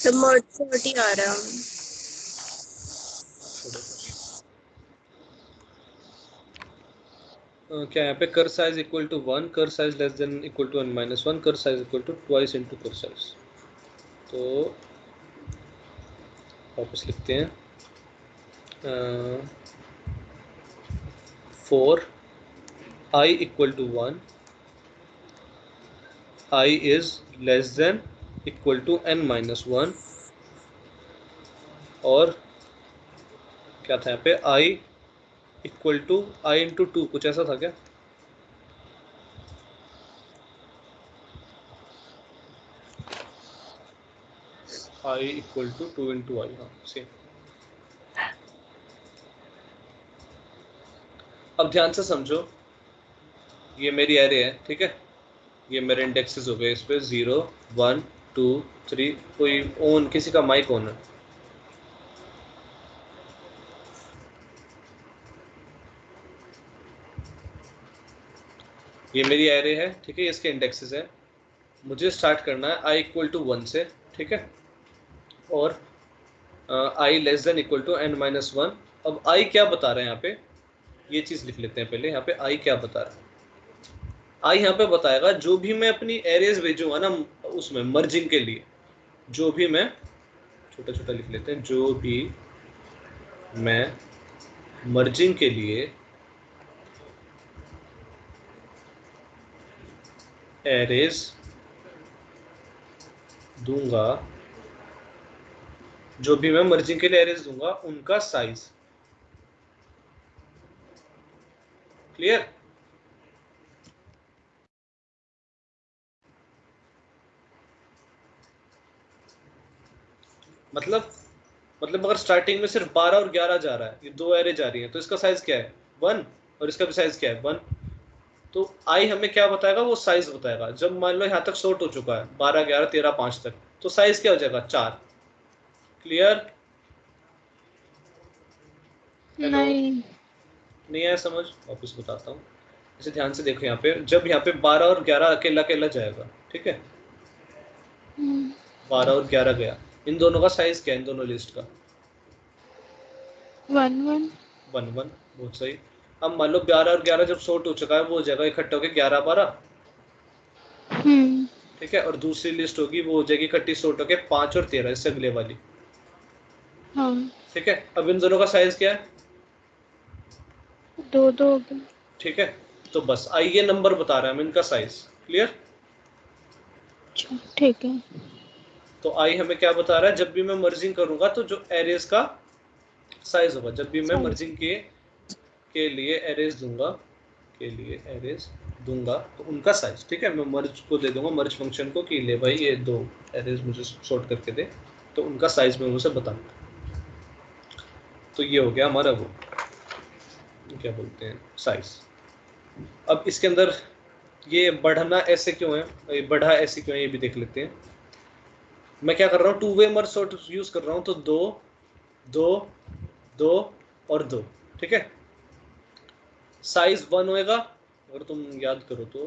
तो मर्ज सॉर्ट ही आ रहा है। क्या यहाँ पे कर साइज इक्वल टू 1, कर size less than equal to n minus 1, कर size equal to twice into कर साइज। तो वापस लिखते हैं, 4 I equal to 1, I is less than equal to n minus 1, और क्या था यहाँ पे, I equal to I into 2, कुछ ऐसा था क्या? I equal to 2 into I, हाँ सेम। अब ध्यान से समझो, ये मेरी एरे है, ठीक है? ये मेरे इंडेक्सेस हो गए, इस पे 0 1 2 3, कोई ऑन, किसी का माइक ऑन है? ये मेरी एरे है, ठीक है? इसके इंडेक्सेस है। मुझे स्टार्ट करना है i इक्वल टू 1 से, ठीक है? और i less than equal to n minus 1। अब i क्या बता रहा है यहाँ पे, ये चीज़ लिख लेते हैं पहले। यहाँ पे i क्या बता रहा है? i यहाँ पे बताएगा जो भी मैं अपनी एरेज भेजूंगा ना उसमें मर्जिंग के लिए, जो भी मैं, छोटा छोटा लिख लेते हैं, जो भी मैं मर्जिंग के लिए एरेज दूंगा, जो भी मैं मर्जिंग के लिए एरेज दूंगा उनका साइज। क्लियर? मतलब अगर स्टार्टिंग में सिर्फ 12 और 11 जा रहा है, ये दो एरे जा रही हैं, तो इसका साइज क्या है? 1, और इसका भी साइज क्या है? 1। तो आई हमें क्या बताएगा? वो साइज बताएगा। जब मान लो यहाँ तक शॉर्ट हो चुका है 12 11 13 5 तक, तो साइज क्या हो जाएगा? 4। क्लियर? नहीं। नहीं आया समझ? वापस बताता हूँ, इसे ध्यान से देखो। यहाँ पे जब यहाँ पे 12 और 11 अकेला अकेला जाएगा, ठीक है? 12 और 11 गया, इन दोनों का साइज क्या है? इन दोनों लिस्ट का 1 1 1 1, बहुत सही। अब मान लो 12 और 11 जब शॉर्ट हो चुका है, वो हो जाएगा इकट्ठा होकर 11 12, ठीक है? और दूसरी लिस्ट होगी, वो हो जाएगी इकट्ठी शॉर्ट होकर 5 और 13, इससे अगले वाली, हाँ। ठीक है? अब इन दोनों का साइज क्या है? 2 2 हो गया। ठीक है, तो बस आई ये नंबर बता रहा है हमें इनका साइज। क्लियर? अच्छा ठीक है। तो आई हमें क्या बता रहा है? जब भी मैं मर्जिंग करूंगा तो जो एरेज का साइज होगा, जब भी मैं मर्जिंग के लिए एरेज दूंगा तो उनका साइज, ठीक है? मैं मर्ज को दे दूंगा, मर्ज फंक्शन को, कि ले भाई ये दो एरेज मुझे सॉर्ट करके दे, तो उनका साइज मैं उसे बताऊंगा। तो ये हो गया हमारा वो क्या बोलते हैं, साइज। अब इसके अंदर ये बढ़ना ऐसे क्यों है, ये बढ़ा ऐसे क्यों है, ये भी देख लेते हैं। मैं क्या कर रहा हूँ? Two way merge sort use कर रहा हूँ, तो 2 2 2 और 2, ठीक है? साइज 1 होएगा, अगर तुम याद करो तो,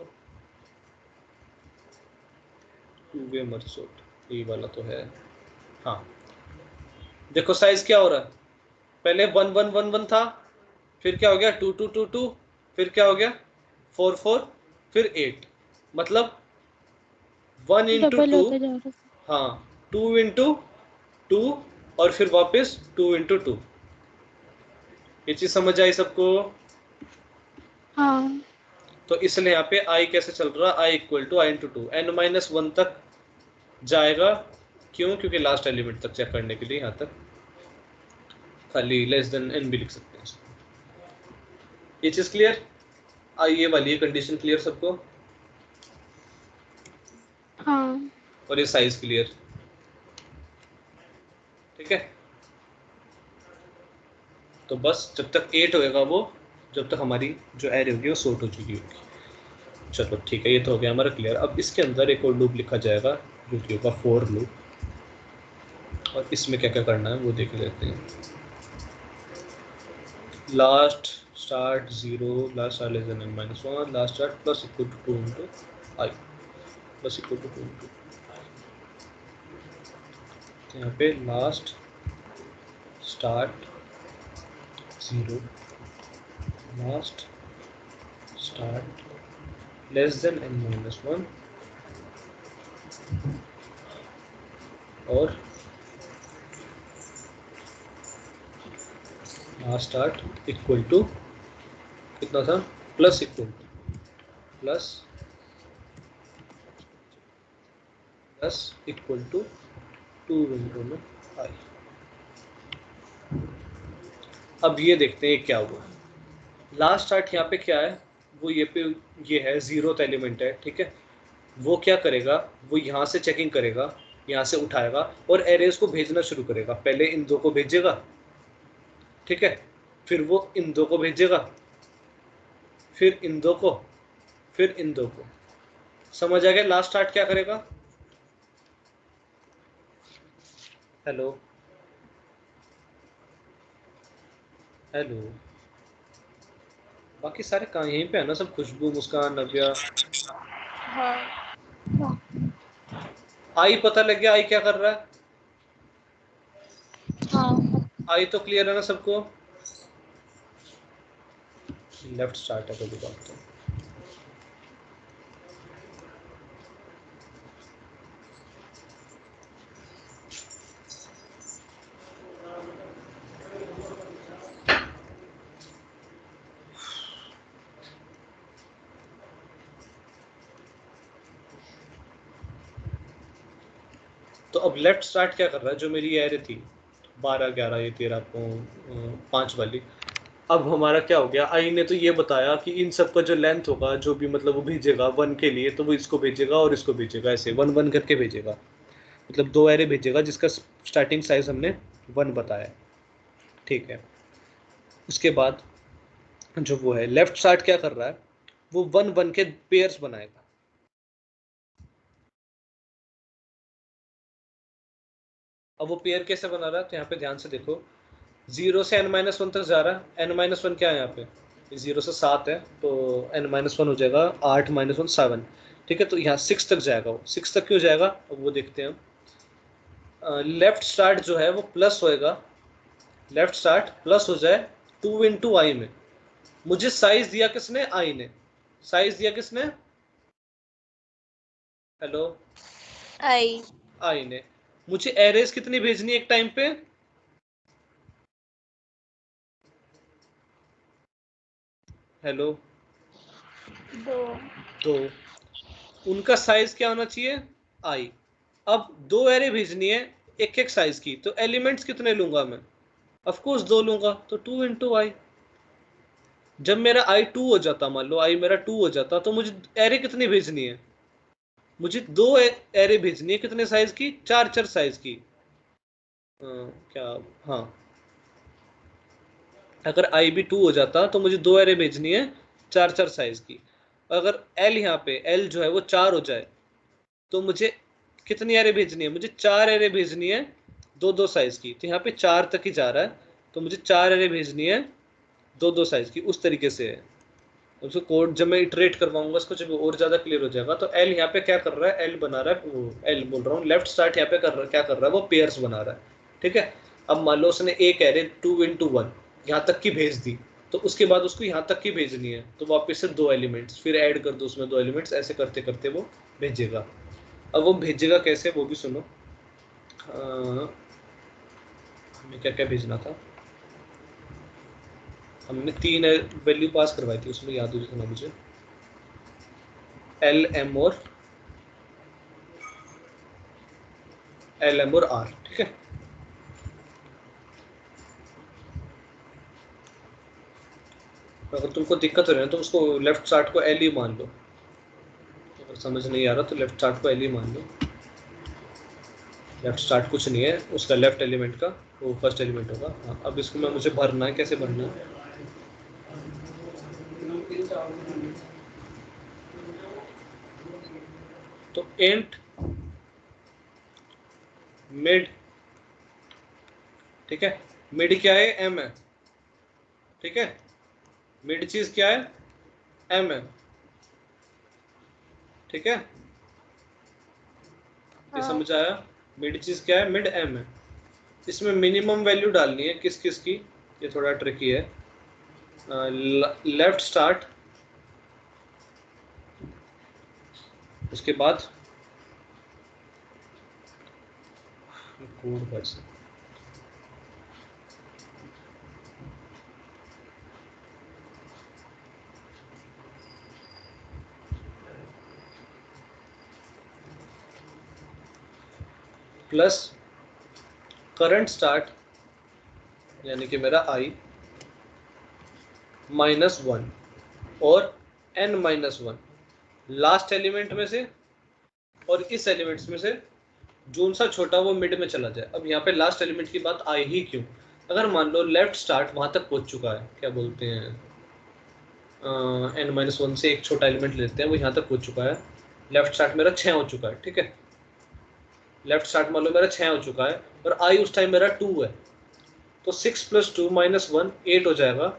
टू वे मर्ज सॉर्ट ये वाला तो है, हाँ। देखो साइज क्या हो रहा है, पहले 1 1 1 1 था, फिर क्या हो गया 2 2 2 2, फिर क्या हो गया 4 4, फिर 8, मतलब 1 इंटू डबल 2, होता जा रहा है। हाँ 2 इंटू 2, और फिर वापस 2 इंटू 2। ये चीज समझ आई सबको? हाँ। तो इसलिए यहाँ पे i कैसे चल रहा है, i equal to I into 2, n-1 तक जाएगा। क्यों? क्योंकि लास्ट एलिमेंट तक चेक करने के लिए यहाँ तक खाली लेस देन n भी लिख सकते हैं। ये चीज क्लियर? ये वाली कंडीशन क्लियर सबको? हाँ। और ये साइज क्लियर? ठीक है, तो बस जब तक 8 होएगा वो, जब तक हमारी जो एरे होगी वो सॉर्ट हो चुकी होगी। चलो ठीक है, ये तो हो गया हमारा क्लियर। अब इसके अंदर एक और लूप लिखा जाएगा जो कि होगा फॉर लूप, और इसमें क्या क्या करना है वो देख लेते हैं। Last start 0, last start less than n-1, last start plus equal to 2 into I, plus equal to 2 into यहाँ पे last start 0, last start less than n-1 और लास्ट स्टार्ट इक्वल टू कितना था, plus equal to plus equal to 2 window में आई। अब ये देखते हैं क्या हुआ। लास्ट स्टार्ट यहाँ पे क्या है, वो ये है 0th एलिमेंट है, ठीक है। वो क्या करेगा, वो यहाँ से चेकिंग करेगा, यहाँ से उठाएगा और एरेज को भेजना शुरू करेगा। पहले इन दो को भेजेगा, ठीक है, फिर वो इन दो को भेजेगा, फिर इन दो को, फिर इन दो को। समझ आ गया लास्ट स्टार्ट क्या करेगा? हेलो हेलो, बाकी सारे कहाँ यहीं पे है ना सब? खुशबू, मुस्कान, नव्या। हाँ। आई पता लग गया आई क्या कर रहा है? हाँ। आई तो क्लियर है ना सबको? लेफ्ट स्टार्ट है, कोई बात नहीं। तो अब लेफ्ट स्टार्ट क्या कर रहा है, जो मेरी एरे थी 12, 11, ये 13 को 5 वाली, अब हमारा क्या हो गया, आई ने तो ये बताया कि इन सब का जो लेंथ होगा, जो भी मतलब वो भेजेगा 1 के लिए, तो वो इसको भेजेगा और इसको भेजेगा, ऐसे 1 1 करके भेजेगा। मतलब 2 एरे भेजेगा जिसका स्टार्टिंग साइज हमने 1 बताया, ठीक है। उसके बाद जो वो है लेफ्ट स्टार्ट क्या कर रहा है, वो 1 1 के पेयर्स बनाएगा। अब वो पेयर कैसे बना रहा है, तो यहाँ पे ध्यान से देखो, 0 से n-1 तक जा रहा है। n-1 क्या है यहाँ पे, 0 से 7 है, तो n-1 हो जाएगा 8 -1 7, ठीक है। तो यहाँ 6 तक जाएगा। वो 6 तक क्यों जाएगा, अब वो देखते हैं हम। लेफ्ट स्टार्ट जो है वो प्लस होएगा, लेफ्ट स्टार्ट प्लस हो जाए 2 इंटू आई में। मुझे साइज दिया किसने, आई ने। साइज दिया किसने, हेलो, आई ने। मुझे एरेज कितनी भेजनी है एक टाइम पे, हेलो, 2। उनका साइज क्या होना चाहिए, आई। अब 2 एरे भेजनी है एक एक साइज की, तो एलिमेंट्स कितने लूंगा मैं, ऑफ कोर्स 2 लूंगा, तो 2 इंटू आई। जब मेरा आई 2 हो जाता, मान लो आई मेरा 2 हो जाता, तो मुझे एरे कितनी भेजनी है, मुझे 2 एरे भेजनी है, कितने साइज की, 4 4 साइज की। क्या, हाँ, अगर आई भी 2 हो जाता तो मुझे 2 एरे भेजनी है 4 4 साइज की। अगर एल यहाँ पे एल जो है वो 4 हो जाए, तो मुझे कितनी एरे भेजनी है, मुझे 4 एरे भेजनी है 2 2 साइज की। तो यहाँ पे 4 तक ही जा रहा है, तो मुझे 4 एरे भेजनी है 2 2 साइज की, उस तरीके से है। उसको कोड जब मैं इटरेट करवाऊंगा इसको, जब और ज्यादा क्लियर हो जाएगा। तो एल यहाँ पे क्या कर रहा है, एल बना रहा है, वो एल बोल रहा हूँ, लेफ्ट स्टार्ट यहाँ पे क्या कर रहा है, वो पेयर्स बना रहा है, ठीक है। अब मान लो उसने एक एरे 2 इंटू 1 यहाँ तक की भेज दी, तो उसके बाद उसको यहाँ तक की भेजनी है, तो वापस से 2 एलिमेंट्स फिर ऐड कर दो उसमें, 2 एलिमेंट्स, ऐसे करते करते वो भेजेगा। अब वो भेजेगा कैसे वो भी सुनो। हमें क्या क्या भेजना था, हमने 3 वैल्यू पास करवाई थी, उसमें याद हो जाना मुझे। एल एम और आर, ठीक है। अगर तुमको दिक्कत हो रही है तो उसको लेफ्ट चार्ट को एल ही मान लो, अगर समझ नहीं आ रहा तो लेफ्ट चार्ट को एल ही मान लो। लेफ्ट स्टार्ट कुछ नहीं है, उसका लेफ्ट एलिमेंट का वो फर्स्ट एलिमेंट होगा। हाँ, अब इसको मैं मुझे भरना है, कैसे भरना है? तो एंट मिड, ठीक है, मिड क्या है? एम है, ठीक है, मिड चीज क्या है? एम है, ठीक है, ये हाँ। समझ आया? मिड चीज क्या है? मिड एम है। इसमें मिनिमम वैल्यू डालनी है, किस किस की? ये थोड़ा ट्रिकी है। लेफ्ट स्टार्ट, उसके बाद कोड कैसे, प्लस करंट स्टार्ट यानी कि मेरा आई -1 और n-1 लास्ट एलिमेंट में से और इस एलिमेंट्स में से जोन सा छोटा वो मिड में चला जाए। अब यहाँ पे लास्ट एलिमेंट की बात आई ही क्यों? अगर मान लो लेफ्ट स्टार्ट वहां तक पहुंच चुका है, क्या बोलते हैं, n-1 से एक छोटा एलिमेंट लेते हैं, वो यहाँ तक पहुंच चुका है। लेफ्ट स्टार्ट मेरा 6 हो चुका है, ठीक है, लेफ्ट स्टार्ट मान लो मेरा 6 हो चुका है और आई उस टाइम मेरा 2 है, तो 6 + 2 - 1 8 हो जाएगा।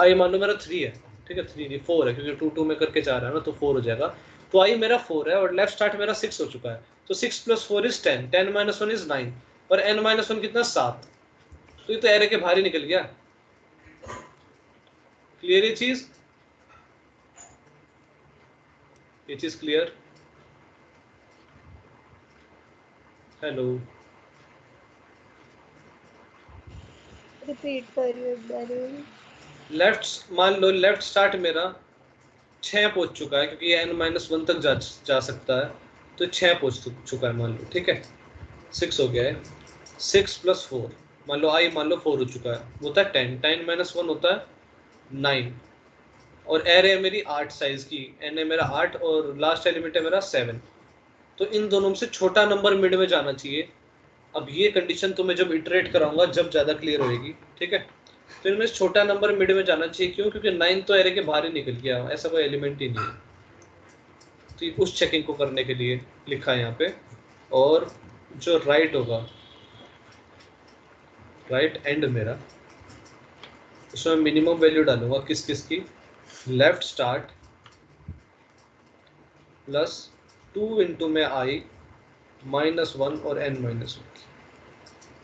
आई मान लो मेरा 3 है, ठीक है, 3 नहीं 4 है, क्योंकि 2 2 में करके जा रहा है ना, तो 4 हो जाएगा। तो आई मेरा 4 है और लेफ्ट स्टार्ट मेरा 6 हो चुका है, तो 6 + 4 = 10, 10 - 1 = 9 और n-1 कितना? 7। तो ये तो एरे के बाहर ही निकल गया। क्लियर ये चीज क्लियर? हेलो, रिपीट करिए एक बार। लेफ्ट मान लो लेफ्ट स्टार्ट मेरा 6 पहुंच चुका है, क्योंकि ये n-1 तक जा सकता है, तो 6 पहुंच चुका है मान लो, ठीक है, 6 हो गया है। 6 + 4 मान लो आई मान लो 4 हो चुका है, वो होता है 10, 10 - 1 होता है 9 और एरे है मेरी 8 साइज की, एन है मेरा 8 और लास्ट एलिमेंट है मेरा 7। तो इन दोनों में से छोटा नंबर मिड में जाना चाहिए। अब ये कंडीशन तो मैं जब इटरेट कराऊंगा जब ज़्यादा क्लियर होएगी, ठीक है। तो इनमें से छोटा नंबर मिड में जाना चाहिए, क्यों? क्योंकि 9 तो एरे के बाहर ही निकल गया, ऐसा कोई एलिमेंट ही नहीं है। तो उस चेकिंग को करने के लिए लिखा है यहाँ पे। और जो राइट होगा, राइट एंड मेरा, उसमें मिनिमम वैल्यू डालूंगा किस किस की? लेफ्ट स्टार्ट प्लस 2 इंटू में आई -1 और n-1।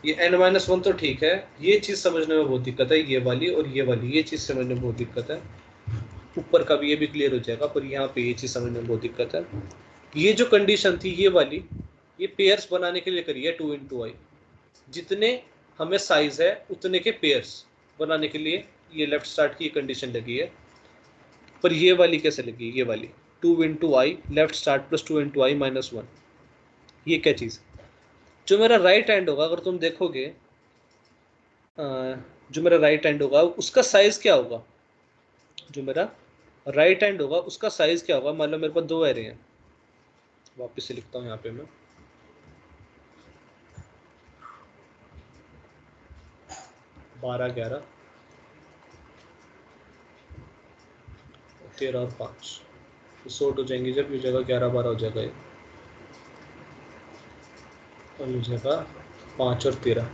ये n-1 तो ठीक है, ये चीज़ समझने में बहुत दिक्कत है, ये वाली और ये वाली, ये चीज़ समझने में बहुत दिक्कत है। ऊपर का भी ये भी क्लियर हो जाएगा, पर यहाँ पे ये चीज़ समझने में बहुत दिक्कत है। ये जो कंडीशन थी ये वाली, ये पेयर्स बनाने के लिए करी है 2 × i। जितने हमें साइज है उतने के पेयर्स बनाने के लिए ये लेफ्ट स्टार्ट की कंडीशन लगी है। पर ये वाली कैसे लगी? ये वाली 2 × i left start plus 2 × i -1, ये क्या चीज़? जो मेरा राइट हैंड होगा, अगर तुम देखोगे जो मेरा राइट हैंड होगा उसका साइज क्या होगा? जो मेरा राइट हैंड होगा उसका साइज क्या होगा? मान लो मेरे पास 2 एरे हैं, वापस से लिखता हूँ यहाँ पे मैं, 12 11 13 और 5 शॉर्ट हो जाएंगे, जब ये जगह 11 12 हो जाएगा ये, और ये जगह 5 और 13।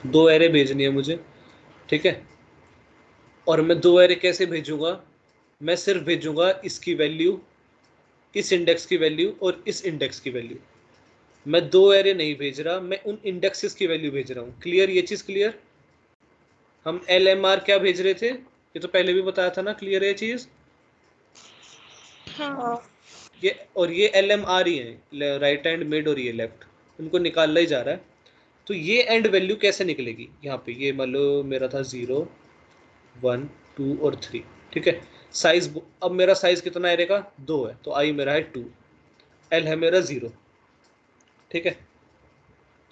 दो एरे भेजनी है मुझे, ठीक है, और मैं 2 एरे कैसे भेजूंगा? मैं सिर्फ भेजूंगा इसकी वैल्यू, इस इंडेक्स की वैल्यू और इस इंडेक्स की वैल्यू। मैं 2 एरे नहीं भेज रहा, मैं उन इंडेक्सेस की वैल्यू भेज रहा हूँ। क्लियर ये चीज़? क्लियर? हम LMR क्या भेज रहे थे? ये तो पहले भी बताया था ना। क्लियर है ये चीज़? हाँ। ये LMR ही है, राइट हैंड मिड और ये लेफ्ट, उनको निकालना ही जा रहा है। तो ये एंड वैल्यू कैसे निकलेगी यहाँ पे, ये मान लो मेरा था 0 1 2 और 3, ठीक है। साइज, अब मेरा साइज कितना है का 2 है, तो आई मेरा है 2, एल है मेरा 0, ठीक है।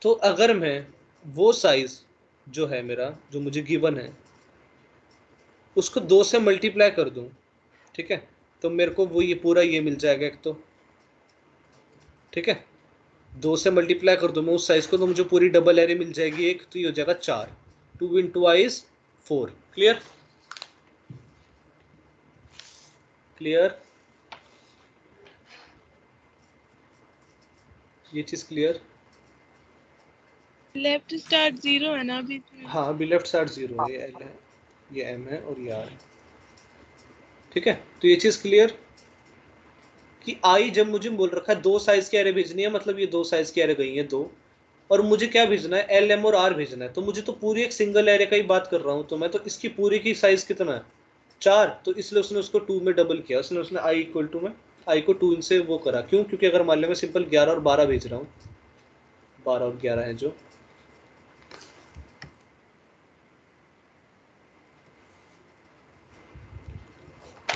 तो अगर मैं वो साइज जो है मेरा, जो मुझे गिवन है, उसको 2 से मल्टीप्लाई कर दूं, ठीक है, तो मेरे को वो ये पूरा ये मिल जाएगा एक तो, ठीक है। 2 से मल्टीप्लाई कर दूं मैं उस साइज को, तो मुझे पूरी डबल एरे मिल जाएगी एक, तो ये हो जाएगा 4, 2 into I is 4। Clear? Clear? ये चीज क्लियर? लेफ्ट स्टार्ट 0 है ना बीच में? हाँ, अभी लेफ्ट साइड 0 है, ये एल है, ये एम है और ये आर है, ठीक है। तो ये चीज क्लियर कि आई जब मुझे बोल रखा है 2 साइज की एरे भेजनी है, मतलब ये 2 साइज की एरे गई है 2, और मुझे क्या भेजना है, एल एम और आर भेजना है, तो मुझे तो पूरी एक सिंगल एरे का ही बात कर रहा हूँ, तो मैं तो इसकी पूरी की साइज कितना है 4, तो इसलिए उसने उसको 2 में डबल किया, उसने आई इक्वल टू में आई को 2 से वो करा। क्यों? क्योंकि अगर मान लो मैं सिंपल 11 और 12 भेज रहा हूँ, 12 और 11 है जो,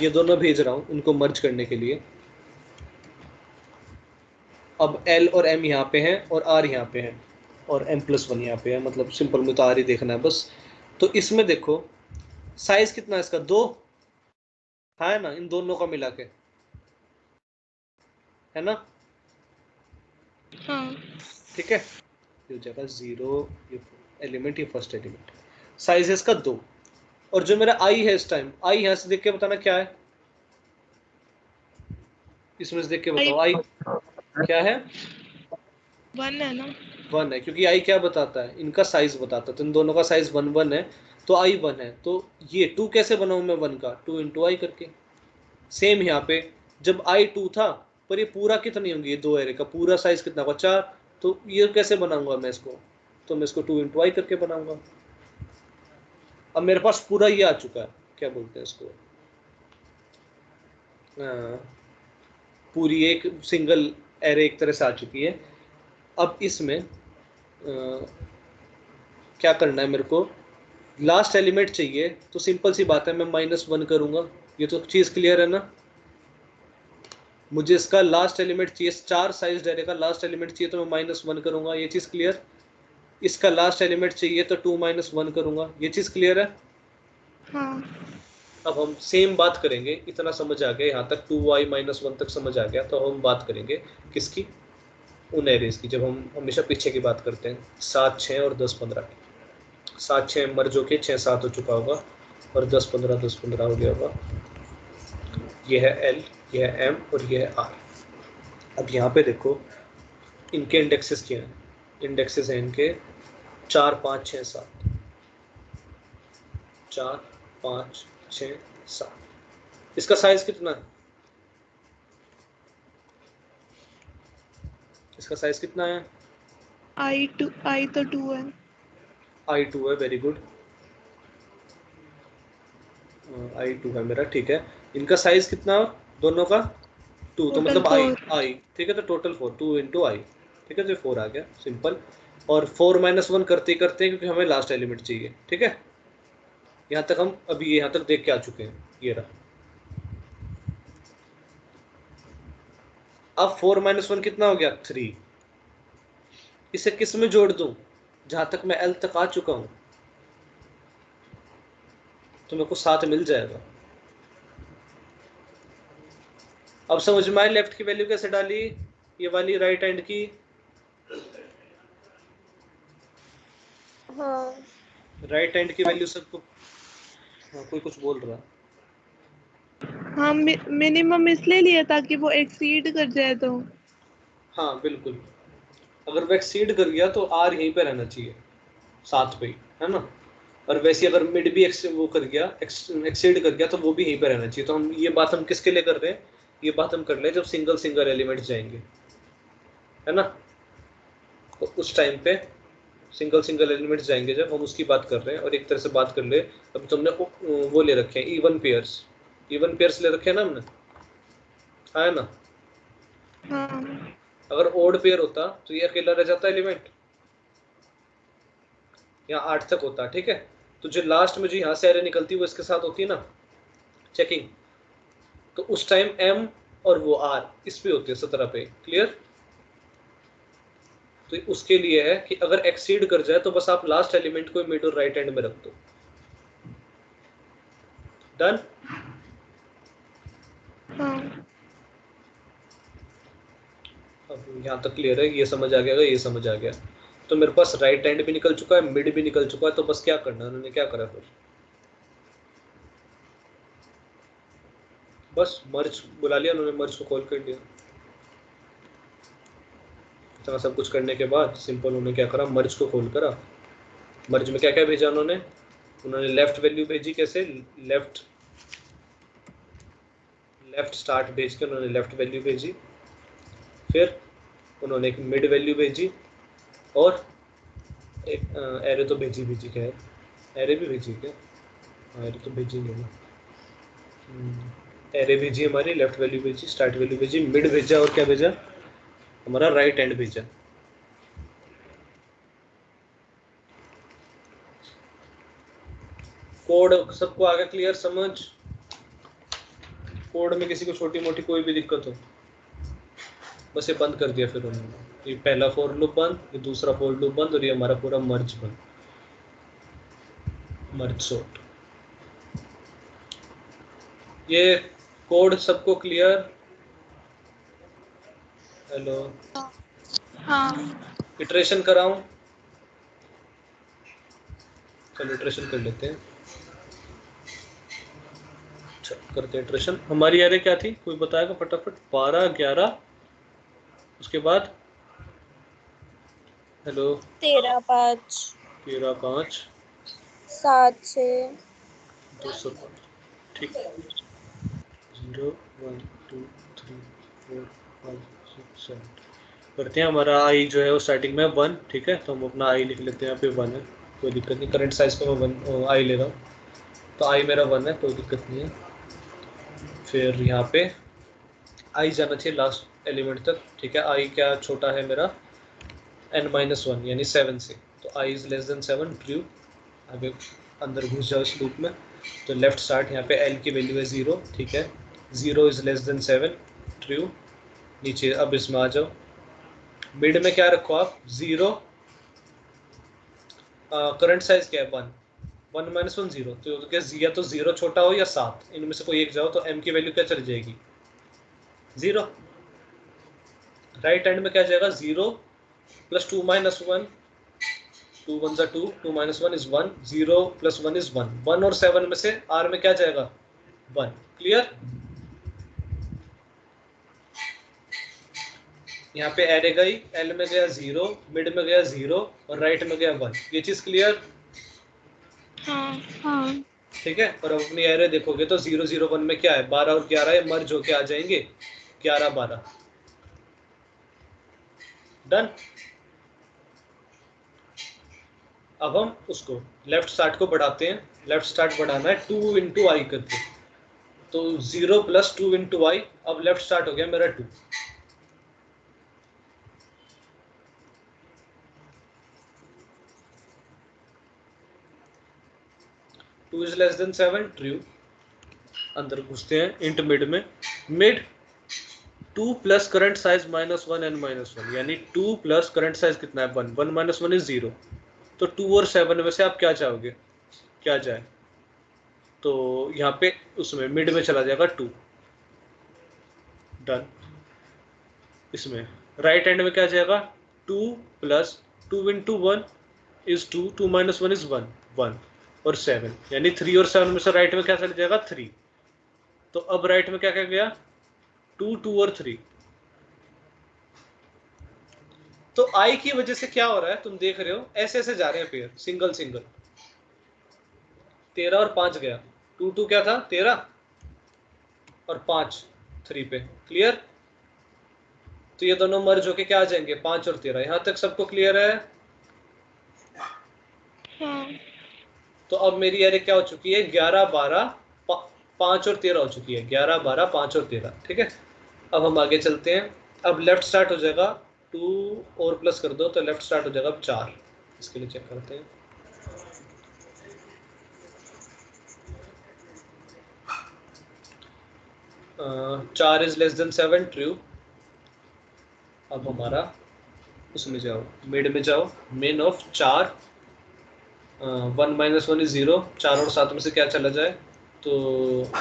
ये दोनों भेज रहा हूँ उनको मर्ज करने के लिए। अब एल और एम यहाँ पे हैं और आर यहाँ पे हैं और एम प्लस 1 यहाँ पे है, मतलब सिंपल में तो आर ही देखना है बस। तो इसमें देखो साइज कितना है इसका 2 है ना, इन दोनों का मिला के, है ना? हाँ। ठीक है, ये हो जाएगा 0, ये एलिमेंट, ये फर्स्ट एलिमेंट, साइज है इसका 2, और जो मेरा आई है इस टाइम, आई यहाँ से देख के बताना क्या है, इसमें से देख के बताओ आई क्या है। 1 है ना? 1 है, क्योंकि आई क्या बताता है, इनका साइज बताता है, तो इन दोनों का साइज 1 1 है, तो आई 1 है। तो ये 2 कैसे बनाऊं मैं 1 का, 2 इंटू आई करके। सेम यहाँ पे जब आई 2 था, पर ये पूरा कितनी होंगी, ये 2 एरे का पूरा साइज कितना होगा 4, तो ये कैसे बनाऊंगा मैं इसको, तो मैं इसको 2 इंटू आई करके बनाऊंगा। अब मेरे पास पूरा ये आ चुका है, क्या बोलते हैं इसको, पूरी एक सिंगल एरे एक तरह से आ चुकी है। अब इसमें क्या करना है मेरे को, लास्ट एलिमेंट चाहिए, तो सिंपल सी बात है, मैं -1 करूंगा। ये तो चीज क्लियर है ना, मुझे इसका लास्ट एलिमेंट चाहिए, 4 साइज एरे का लास्ट एलिमेंट चाहिए, तो मैं -1 करूंगा, ये चीज क्लियर। इसका लास्ट एलिमेंट चाहिए तो 2 - 1 करूंगा, ये चीज क्लियर है। हाँ। अब हम सेम बात करेंगे, इतना समझ आ गया यहाँ तक, 2i - 1 तक समझ आ गया, तो हम बात करेंगे किसकी, उन एरेज की, जब हम हमेशा पीछे की बात करते हैं, 7 6 और 10 15 की। 7 6 मर्ज होके 6 7 हो चुका होगा, और 10 15 10 15 हो गया होगा। ये है एल, ये है एम और ये है आर। अब यहाँ पे देखो इनके इंडेक्सेस क्या हैं, इंडेक्सेस हैं इनके 4 5 6 7, 4 5 6 7। इसका साइज कितना है, इसका साइज कितना है, आई तो 2 है। i2 है, वेरी गुड, i2 है मेरा, ठीक है। इनका साइज कितना दोनों का 2, तो मतलब आई, ठीक है, तो टोटल 4, 2 इंटू आई, ठीक है, तो 4 आ गया सिंपल। और 4 - 1 करते करते क्योंकि हमें लास्ट एलिमेंट चाहिए, ठीक है। यहाँ तक हम अभी यहाँ तक देख के आ चुके हैं, ये रहा। अब 4 - 1 कितना हो गया 3, इसे किस में जोड़ दूं, जहां तक मैं एल तक आ चुका हूं, तो मेरे को 7 मिल जाएगा। अब समझ में आई लेफ्ट की वैल्यू कैसे डाली, ये वाली राइट हैंड की, हाँ। राइट हैंड की वैल्यू सबको, हाँ, कोई कुछ बोल रहा, हाँ, मिनिमम इसलिए लिया ताकि वो एक्सीड कर जाए तो। हाँ बिल्कुल, अगर वो एक्सीड कर गया तो आर यहीं पे रहना चाहिए 7 पे ही, है ना। और वैसे अगर मिड भी वो कर गया, एक्सीड कर गया, तो वो भी यहीं पे रहना चाहिए। तो हम ये बात हम किसके लिए कर रहे हैं, ये बात हम कर रहे हैं जब सिंगल सिंगल एलिमेंट्स जाएंगे, है ना। तो उस टाइम पे सिंगल सिंगल एलिमेंट्स जाएंगे जब, हम उसकी बात कर रहे हैं। और एक तरह से बात कर ले, अभी तुमने वो ले रखे हैं इवन पेयर्स ले रखे हैं ना हमने, है ना। हाँ। अगर ओड पेयर होता तो ये अकेला रह जाता एलिमेंट, यहाँ 8 तक होता है, ठीक है। तो जो लास्ट में जो यहाँ से एरे निकलती है वो इसके साथ होती है ना चेकिंग, तो उस टाइम m और वो r इस पे होती है 17 पे। क्लियर? तो उसके लिए है कि अगर एक्सीड कर जाए तो बस आप लास्ट एलिमेंट को मिड और राइट एंड में रख दो। डन? हाँ। अब यहाँ तक क्लियर है, ये समझ आ गया, ये समझ आ गया। तो मेरे पास राइट एंड भी निकल चुका है, मिड भी निकल चुका है, तो बस क्या करना है, उन्होंने क्या करा फिर, बस मर्ज बुला लिया उन्होंने, मर्ज को कॉल कर दिया। इतना सब कुछ करने के बाद सिंपल उन्होंने क्या करा, मर्ज को कॉल करा। मर्ज में क्या क्या भेजा उन्होंने लेफ्ट वैल्यू भेजी, कैसे, लेफ्ट स्टार्ट भेज के उन्होंने लेफ्ट वैल्यू भेजी, फिर उन्होंने एक मिड वैल्यू भेजी, और एक एरे तो भेजी क्या है, एरे भी भेजी क्या, एरे तो भेजी नहीं, एरे भेजी हमारी, लेफ्ट वैल्यू भेजी, स्टार्ट वैल्यू भेजी, मिड भेजा, और क्या भेजा, हमारा राइट एंड भेजा। कोड सबको आगे क्लियर समझ? कोड में किसी को छोटी मोटी कोई भी दिक्कत हो, बस ये बंद कर दिया फिर उन्होंने, ये पहला फॉर लूप बंद, ये दूसरा फॉर लूप बंद, और ये हमारा पूरा मर्ज बंद, मर्ज सॉर्ट। ये कोड सबको क्लियर? हेलो, हाँ। इटरेशन कराऊं? चलो इटरेशन कर लेते हैं, करते हैं इटरेशन। हमारी एरे क्या थी, कोई बताएगा फटाफट? 12 11, उसके बाद हेलो 13 5 13 5 7 6 205, ठीक, 0 1 2 3 4 5 6 7 करते हैं। हमारा आई जो है वो स्टार्टिंग में 1, ठीक है, तो हम अपना आई लिख लेते हैं, यहाँ पे 1 है, कोई दिक्कत नहीं। करंट साइज पे मैं 1 आई ले रहा हूँ, तो आई मेरा 1 है, कोई दिक्कत नहीं है। फिर यहाँ पे आई जाना चाहिए लास्ट एलिमेंट तक, ठीक है। आई क्या छोटा है मेरा, n-1 यानी 7 से, तो i is less then 7, true. आगे अंदर घुस जाओ इस लूप में, तो लेफ्ट स्टार्ट, यहाँ पे l की वैल्यू है 0, ठीक है, 0 इज लेस देन 7, ट्रू। नीचे अब इसमें आ जाओ, मिड में क्या रखो आप, 0, करंट साइज क्या है 1, 1 - 1 0, तो क्या या तो 0 छोटा हो या 7, इनमें से कोई एक जाओ, तो m की वैल्यू क्या चली जाएगी, 0। राइट हैंड में क्या जाएगा, 0 + 2 - 1, 2 1 = 2, 2 - 1 is 1, 0 + 1 is 1, 1 और 7 में से r में क्या जाएगा, 1। क्लियर? यहाँ पे एरे गई, l में गया 0, मिड में गया 0, और राइट में गया 1, ये चीज क्लियर? हाँ। हाँ। ठीक है। और अब अपनी एरे देखोगे तो 0 0 1 में क्या है, 12 और 11 ये मर्ज होके आ जाएंगे, 11 12। डन? अब हम उसको लेफ्ट स्टार्ट को बढ़ाते हैं, लेफ्ट स्टार्ट बढ़ाना है 2 × i करके, तो 0 + 2 × i, अब लेफ्ट स्टार्ट हो गया मेरा 2। Two is less then 7, true. अंदर घुसते हैं इंट मिड में, मिड 2 + करंट साइज -1 n-1, यानी 2 + करंट साइज कितना है, 1, 1 - 1 is 0, तो 2 और 7 में से आप क्या चाहोगे, क्या जाए, तो यहाँ पे उसमें मिड में चला जाएगा 2। डन। इसमें राइट हैंड में क्या जाएगा, 2 + 2 × 1 is 2, 2 - 1 is 1, 1 और 7, यानी 3 और 7 में से राइट में क्या चला जाएगा, 3। तो अब राइट में क्या क्या गया, 2 2 और 3। तो आई की वजह से क्या हो रहा है, तुम देख रहे हो ऐसे ऐसे जा रहे हैं पेयर, सिंगल सिंगल। 13 और 5 गया, 2 2 क्या था, 13 और 5 3 पे। क्लियर? तो ये दोनों मर्ज होके क्या आ जाएंगे, 5 और 13। यहां तक सबको क्लियर है? हाँ। तो अब मेरी एरे क्या हो चुकी है, 11 12 5 और 13 हो चुकी है, 11 12 5 और 13, ठीक है। अब हम आगे चलते हैं, अब लेफ्ट स्टार्ट हो जाएगा, 2 और प्लस कर दो तो लेफ्ट स्टार्ट हो जाएगा अब 4। इसके लिए चेक करते हैं, 4 इज लेस देन 7 ट्रू। अब हमारा उसमें जाओ, मिड में जाओ, मेन ऑफ 4, 1 माइनस 1 इज 0, 4 और 7 में से क्या चला जाए, तो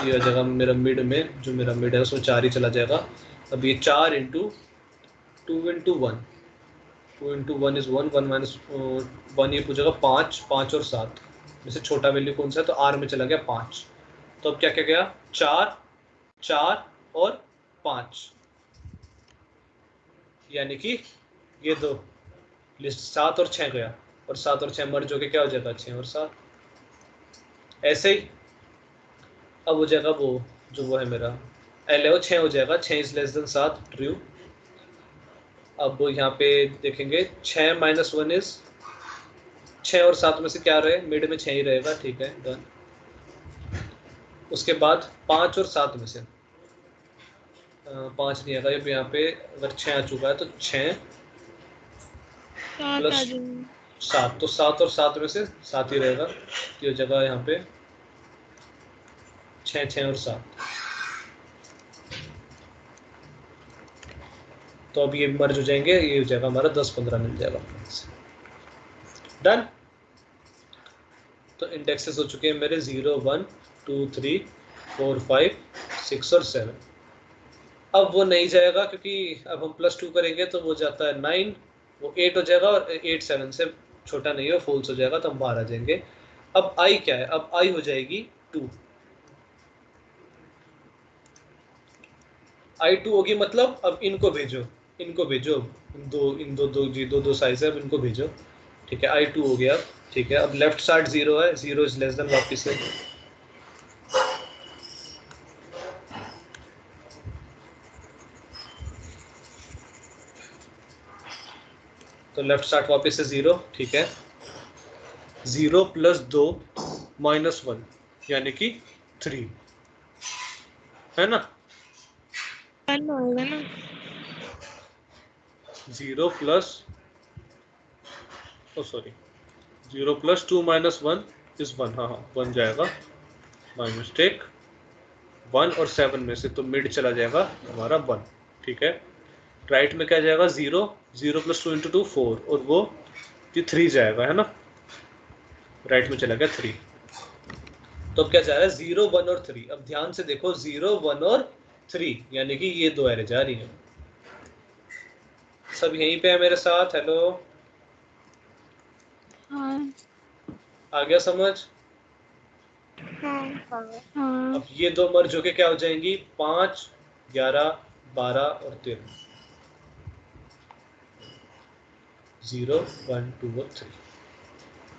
ये हो जाएगा मेरा मिड में, जो मेरा मिड है उसमें 4 ही चला जाएगा। अब ये 4 into 2 into 1, 2 into 1 is 1, 1 minus 1 ये पूछेगा 5, 5 और 7 में से छोटा वैल्यू कौन सा है, तो आर में चला गया 5। तो अब क्या क्या गया, 4, 4 और 5, यानी कि ये दो लिस्ट 7 और 6 गया, और 7 और 6 मर्ज होके क्या हो जाएगा, 6 और 7। ऐसे ही अब हो जाएगा वो जो वो है मेरा एल है वो 6 हो जाएगा, 6 इज लेस देन 7 ट्रू। अब यहाँ पे देखेंगे 6 माइनस 1 इज 6 और 7 में से क्या रहे, मिड में 6 ही रहेगा, ठीक है डन। उसके बाद 5 और 7 में से 5 नहीं आएगा, ये यहाँ पे अगर 6 आ चुका है तो 6 प्लस 7, तो 7 और 7 में से 7 ही रहेगा, ये जगह यहाँ पे 6, 6 और 7। तो अब ये मर्ज हो जाएंगे, ये हो जाएगा हमारा 10, 15 मिल जाएगा डन। तो इंडेक्सेस हो चुके हैं मेरे 0, 1, 2, 3, 4, 5, 6 और 7। अब वो नहीं जाएगा क्योंकि अब हम +2 करेंगे तो वो जाता है 9, वो 8 हो जाएगा, और 8 7 से छोटा नहीं है, फॉल्स हो जाएगा, तो हम बाहर आ जाएंगे। अब आई क्या है, अब आई हो जाएगी 2, आई 2 होगी, मतलब अब इनको भेजो, इनको भेजो, इन दो साइज है, अब इनको भेजो, ठीक है आई 2 हो गया। ठीक है, अब लेफ्ट साइड 0 है, 0 इज लेस देन वापिस से तो लेफ्ट साइड वापिस से 0, ठीक है 0 प्लस 2 माइनस 1 यानी कि 3 है ना, 0 प्लस 0 प्लस 2 माइनस 1 इज 1, हाँ 1 जाएगा, माय मिस्टेक, 1 और 7 में से तो मिड चला जाएगा हमारा 1, ठीक है। राइट में क्या जाएगा, 0, 0 प्लस 2 इंटू 2 4, और वो 3 जाएगा, है ना, राइट में चला गया 3। तो अब क्या जा रहा है, 0, 1 और 3। अब ध्यान से देखो 0, 1 और 3, यानी कि ये दो एरे जा रही हैं। सब यहीं पे है मेरे साथ, हेलो, हाँ आ गया समझ। हाँ अब ये दो मर्ज होके क्या हो जाएंगी, 5, 11, 12 और 13, 0, 1, 2 और 3।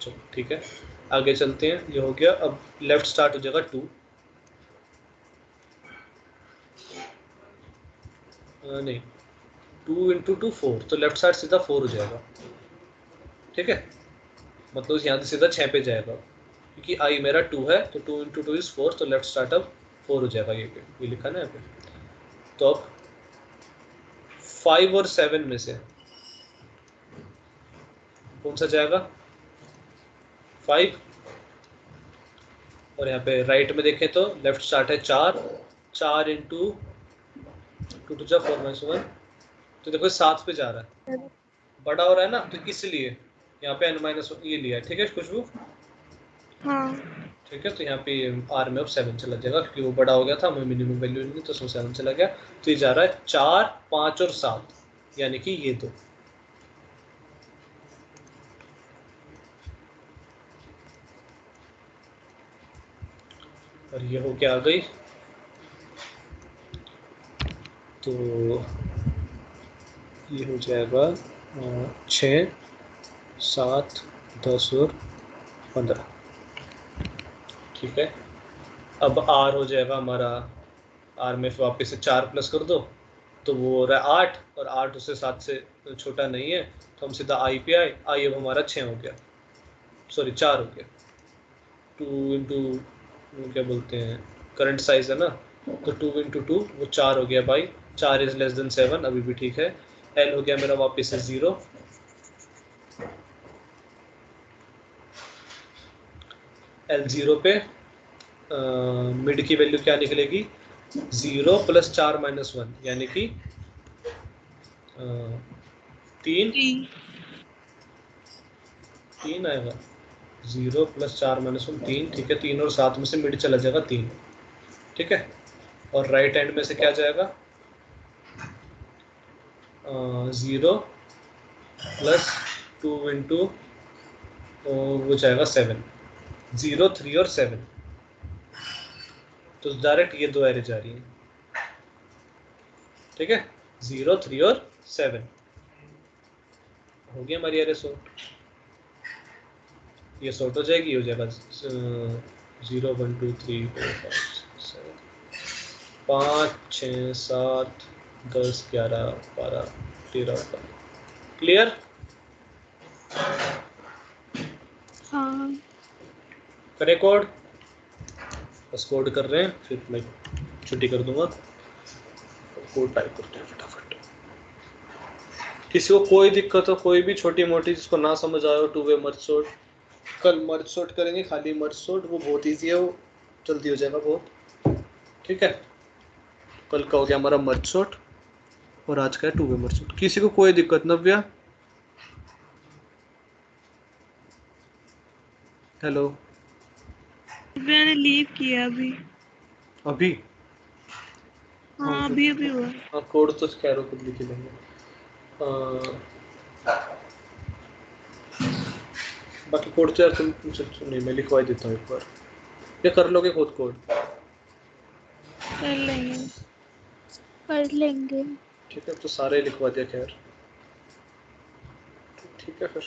चलो ठीक है, आगे चलते हैं, ये हो गया। अब लेफ्ट स्टार्ट हो जाएगा 2, नहीं 2 इंटू 2 4, तो लेफ्ट साइड सीधा 4 हो जाएगा, ठीक है, मतलब यहाँ से सीधा 6 पे जाएगा, क्योंकि आई मेरा 2 है, तो 2 इंटू 2 इज 4, तो लेफ्ट स्टार्ट अब 4 हो जाएगा, ये लिखा ना यहाँ पे। तो अब 5 और 7 में से कौन सा जाएगा, 5, और यहाँ पे राइट में देखें तो लेफ्ट स्टार्ट है 4, 4 इंटू 2 टू 4 माइनस 1, तो देखो 7 पे जा रहा है, बड़ा हो रहा है ना, तो इसलिए यहाँ पे n-1 ये लिया है, ठीक है खुशबू, हाँ ठीक है। तो यहाँ पे आर में अब 7 चला जाएगा, क्योंकि वो बड़ा हो गया था, हमें मिनिमम वैल्यू नहीं, तो उसमें 7 चला गया। तो ये जा रहा है 4, 5 और 7, यानी कि ये दो, और ये हो क्या आ गई, तो ये हो जाएगा 6, 7, 10 और 15, ठीक है। अब आर हो जाएगा हमारा, आर में वापस से 4 प्लस कर दो, तो वो हो रहा है 8, और 8 उससे 7 से छोटा नहीं है, तो हम सीधा आई पे आए, आई अब हमारा 6 हो गया, सॉरी 4 हो गया, 2 इंटू क्या बोलते हैं करंट साइज है ना, तो 2 इंटू 2 वो 4 हो गया भाई, 4 इज लेस देन 7, अभी भी ठीक है। एल हो गया मेरा वापस से 0, एल 0 पे मिड की वैल्यू क्या निकलेगी, 0 + 4 - 1 यानी कि 3 आएगा। 0 + 4 - 1 3, ठीक है। 3 और 7 में से मिड चला जाएगा 3, ठीक है। और राइट हैंड में से क्या जाएगा? 0 + 2 × वो जाएगा 7, 0, 3 और 7। तो डायरेक्ट ये दो एरे जा रही हैं, ठीक है। 0, 3 और 7 हो गई हमारी एरे सॉर्ट। ये सॉर्ट हो जाएगी, हो जाएगा 0, 1, 2, 3, 4, 5, 6, 5, 6, 7, 10, 11, 12, 13, 14। क्लियर? हाँ करें कोड? बस कोड कर रहे हैं, फिर मैं छुट्टी कर दूंगा। कोड टाइप करते हैं फटाफट। किसी को कोई दिक्कत हो, कोई भी छोटी मोटी जिसको ना समझ आए हो, 2 वे मर्ज सॉर्ट, कल मर्ज सॉर्ट करेंगे, खाली मर्ज सॉर्ट, वो बहुत इजी है, वो जल्दी हो जाएगा बहुत, ठीक है। कल का हो गया हमारा मर्ज सॉर्ट और आज का है 2 वे मर्ज सॉर्ट। किसी को कोई दिक्कत? नव्या, हेलो। मैंने लीव किया अभी। अभी? हाँ अभी अभी हुआ। हाँ, कोड तो खैर खुद लिख ही लेंगे। बाकी कोड तो यार तुम नहीं, मैं लिखवा ही देता हूँ एक बार, ये कर लोगे खुद कोड? कर लेंगे। कर लेंगे। ठीक है, तो सारे लिखवा दिया खैर, ठीक है फिर।